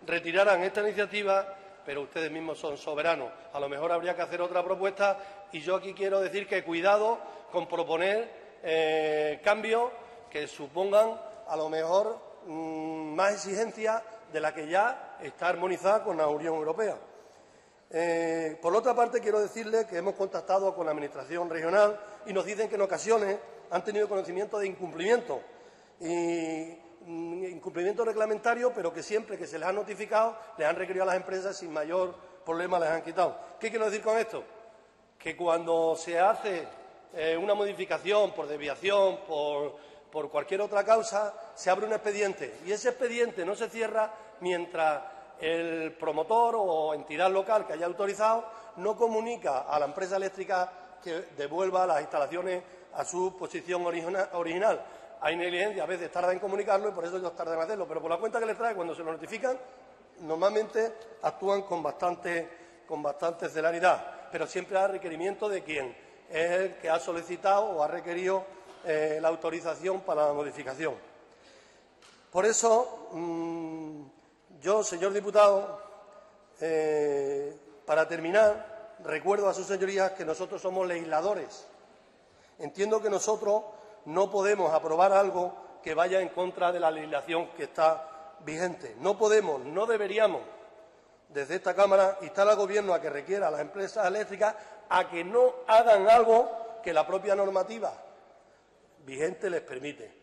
retiraran esta iniciativa, pero ustedes mismos son soberanos. A lo mejor habría que hacer otra propuesta y yo aquí quiero decir que cuidado con proponer cambios que supongan a lo mejor más exigencia de la que ya está armonizada con la Unión Europea. Por otra parte, quiero decirle que hemos contactado con la Administración regional y nos dicen que en ocasiones han tenido conocimiento de incumplimiento reglamentario, pero que siempre que se les ha notificado les han requerido a las empresas sin mayor problema, les han quitado. ¿Qué quiero decir con esto? Que cuando se hace una modificación por desviación, por cualquier otra causa, se abre un expediente y ese expediente no se cierra mientras el promotor o entidad local que haya autorizado no comunica a la empresa eléctrica que devuelva las instalaciones a su posición original. Hay negligencia, a veces tarda en comunicarlo y por eso ellos tardan en hacerlo, pero por la cuenta que les trae, cuando se lo notifican, normalmente actúan con bastante celeridad, pero siempre a requerimiento de quien es el que ha solicitado o ha requerido la autorización para la modificación. Por eso, yo, señor diputado, para terminar, recuerdo a sus señorías que nosotros somos legisladores. Entiendo que nosotros no podemos aprobar algo que vaya en contra de la legislación que está vigente. No podemos, no deberíamos, desde esta Cámara, instar al Gobierno a que requiera a las empresas eléctricas a que no hagan algo que la propia normativa vigente les permite.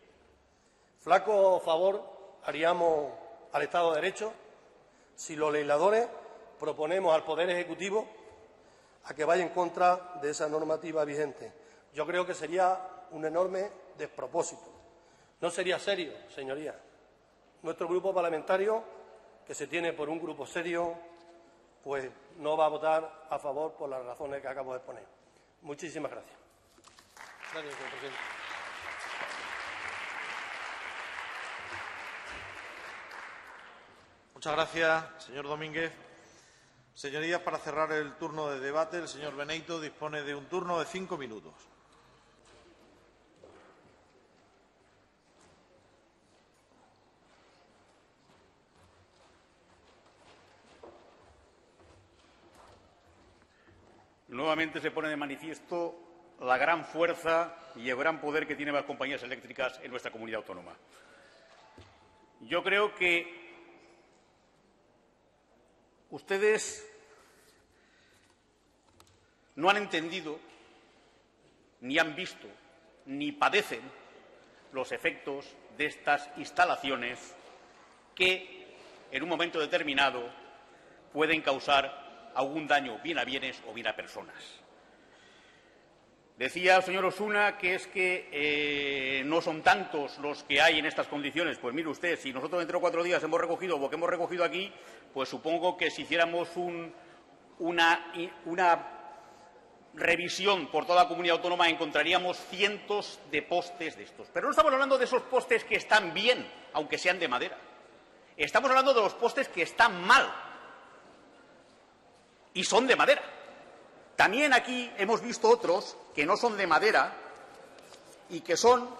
Flaco favor haríamos al Estado de Derecho si los legisladores proponemos al Poder Ejecutivo a que vaya en contra de esa normativa vigente. Yo creo que sería un enorme despropósito. No sería serio, señorías. Nuestro grupo parlamentario, que se tiene por un grupo serio, pues no va a votar a favor por las razones que acabo de exponer. Muchísimas gracias. Gracias, señor presidente. Muchas gracias, señor Domínguez. Señorías, para cerrar el turno de debate, el señor Beneito dispone de un turno de 5 minutos. Nuevamente se pone de manifiesto la gran fuerza y el gran poder que tienen las compañías eléctricas en nuestra comunidad autónoma. Yo creo que ustedes no han entendido, ni han visto, ni padecen los efectos de estas instalaciones que, en un momento determinado, pueden causar algún daño, bien a bienes o bien a personas. Decía el señor Osuna que es que no son tantos los que hay en estas condiciones. Pues mire usted, si nosotros dentro de 4 días hemos recogido lo que hemos recogido aquí, pues supongo que si hiciéramos una revisión por toda la comunidad autónoma encontraríamos cientos de postes de estos. Pero no estamos hablando de esos postes que están bien, aunque sean de madera. Estamos hablando de los postes que están mal y son de madera. También aquí hemos visto otros que no son de madera y que son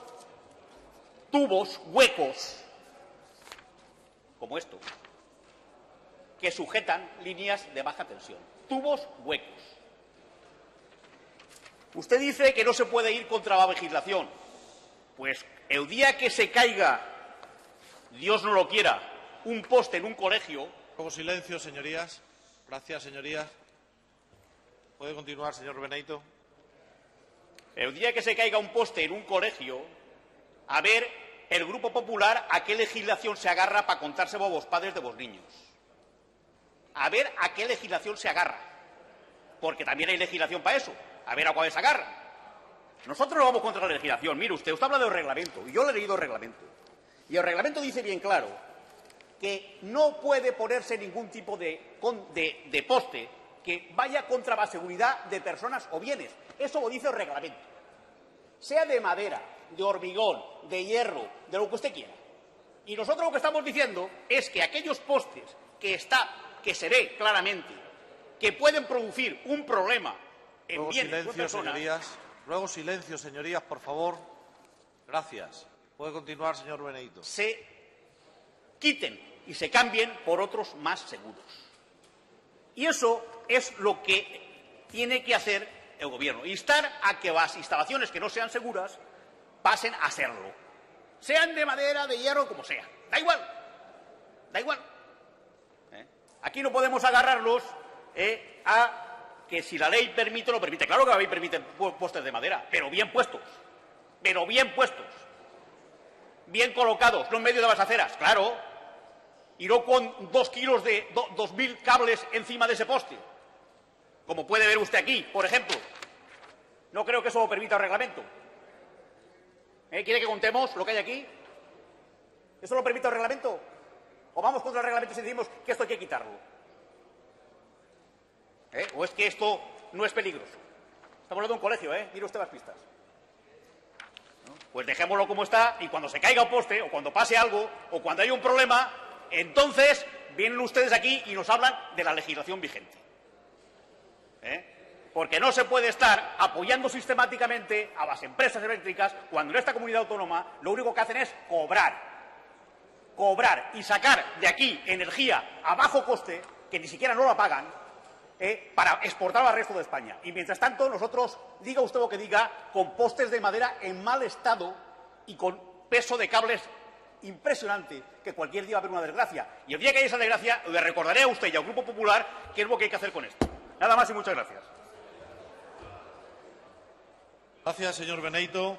tubos huecos, como esto, que sujetan líneas de baja tensión. Tubos huecos. Usted dice que no se puede ir contra la legislación. Pues el día que se caiga, Dios no lo quiera, un poste en un colegio... Luego silencio, señorías. Gracias, señorías. ¿Puede continuar, señor Beneito? El día que se caiga un poste en un colegio, a ver el Grupo Popular a qué legislación se agarra para contarse bobos padres de vos niños. A ver a qué legislación se agarra. Porque también hay legislación para eso. A ver a cuál se agarra. Nosotros no vamos contra la legislación. Mire usted habla del reglamento. Y yo le he leído el reglamento. Y el reglamento dice bien claro que no puede ponerse ningún tipo de poste que vaya contra la seguridad de personas o bienes. Eso lo dice el reglamento. Sea de madera, de hormigón, de hierro, de lo que usted quiera. Y nosotros lo que estamos diciendo es que aquellos postes que se ve claramente que pueden producir un problema en bienes de personas... Señorías. Luego silencio, señorías, por favor. Gracias. Puede continuar, señor Beneito. Se quiten y se cambien por otros más seguros. Y eso es lo que tiene que hacer el Gobierno. Instar a que las instalaciones que no sean seguras pasen a serlo. Sean de madera, de hierro, como sea. Da igual. Da igual. Aquí no podemos agarrarlos a que si la ley permite, lo permite. Claro que la ley permite postes de madera, pero bien puestos. Pero bien puestos. Bien colocados, no en medio de las aceras, claro. Y no con 2 kilos de 2.000 cables encima de ese poste. Como puede ver usted aquí, por ejemplo. No creo que eso lo permita el reglamento. ¿Quiere que contemos lo que hay aquí? ¿Eso lo permite el reglamento? ¿O vamos contra el reglamento si decimos que esto hay que quitarlo? ¿O es que esto no es peligroso? Estamos hablando de un colegio, mire usted las pistas. ¿No? Pues dejémoslo como está y cuando se caiga un poste, o cuando pase algo, o cuando haya un problema, entonces vienen ustedes aquí y nos hablan de la legislación vigente. Porque no se puede estar apoyando sistemáticamente a las empresas eléctricas cuando en esta comunidad autónoma lo único que hacen es cobrar y sacar de aquí energía a bajo coste, que ni siquiera no la pagan, para exportar al resto de España. Y mientras tanto, nosotros, diga usted lo que diga, con postes de madera en mal estado y con peso de cables impresionante, que cualquier día va a haber una desgracia. Y el día que haya esa desgracia, le recordaré a usted y al Grupo Popular qué es lo que hay que hacer con esto. Nada más y muchas gracias. Gracias, señor Beneyto.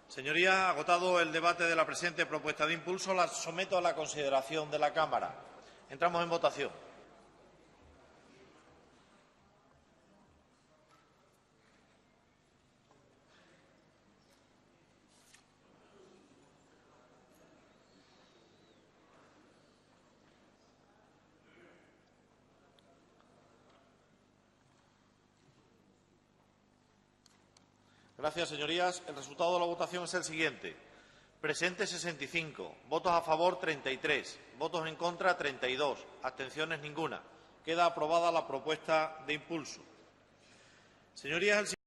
Señorías, agotado el debate de la presente propuesta de impulso, la someto a la consideración de la Cámara. Entramos en votación. Gracias, señorías. El resultado de la votación es el siguiente. Presentes 65, votos a favor 33, votos en contra 32, abstenciones ninguna. Queda aprobada la propuesta de impulso. Señorías,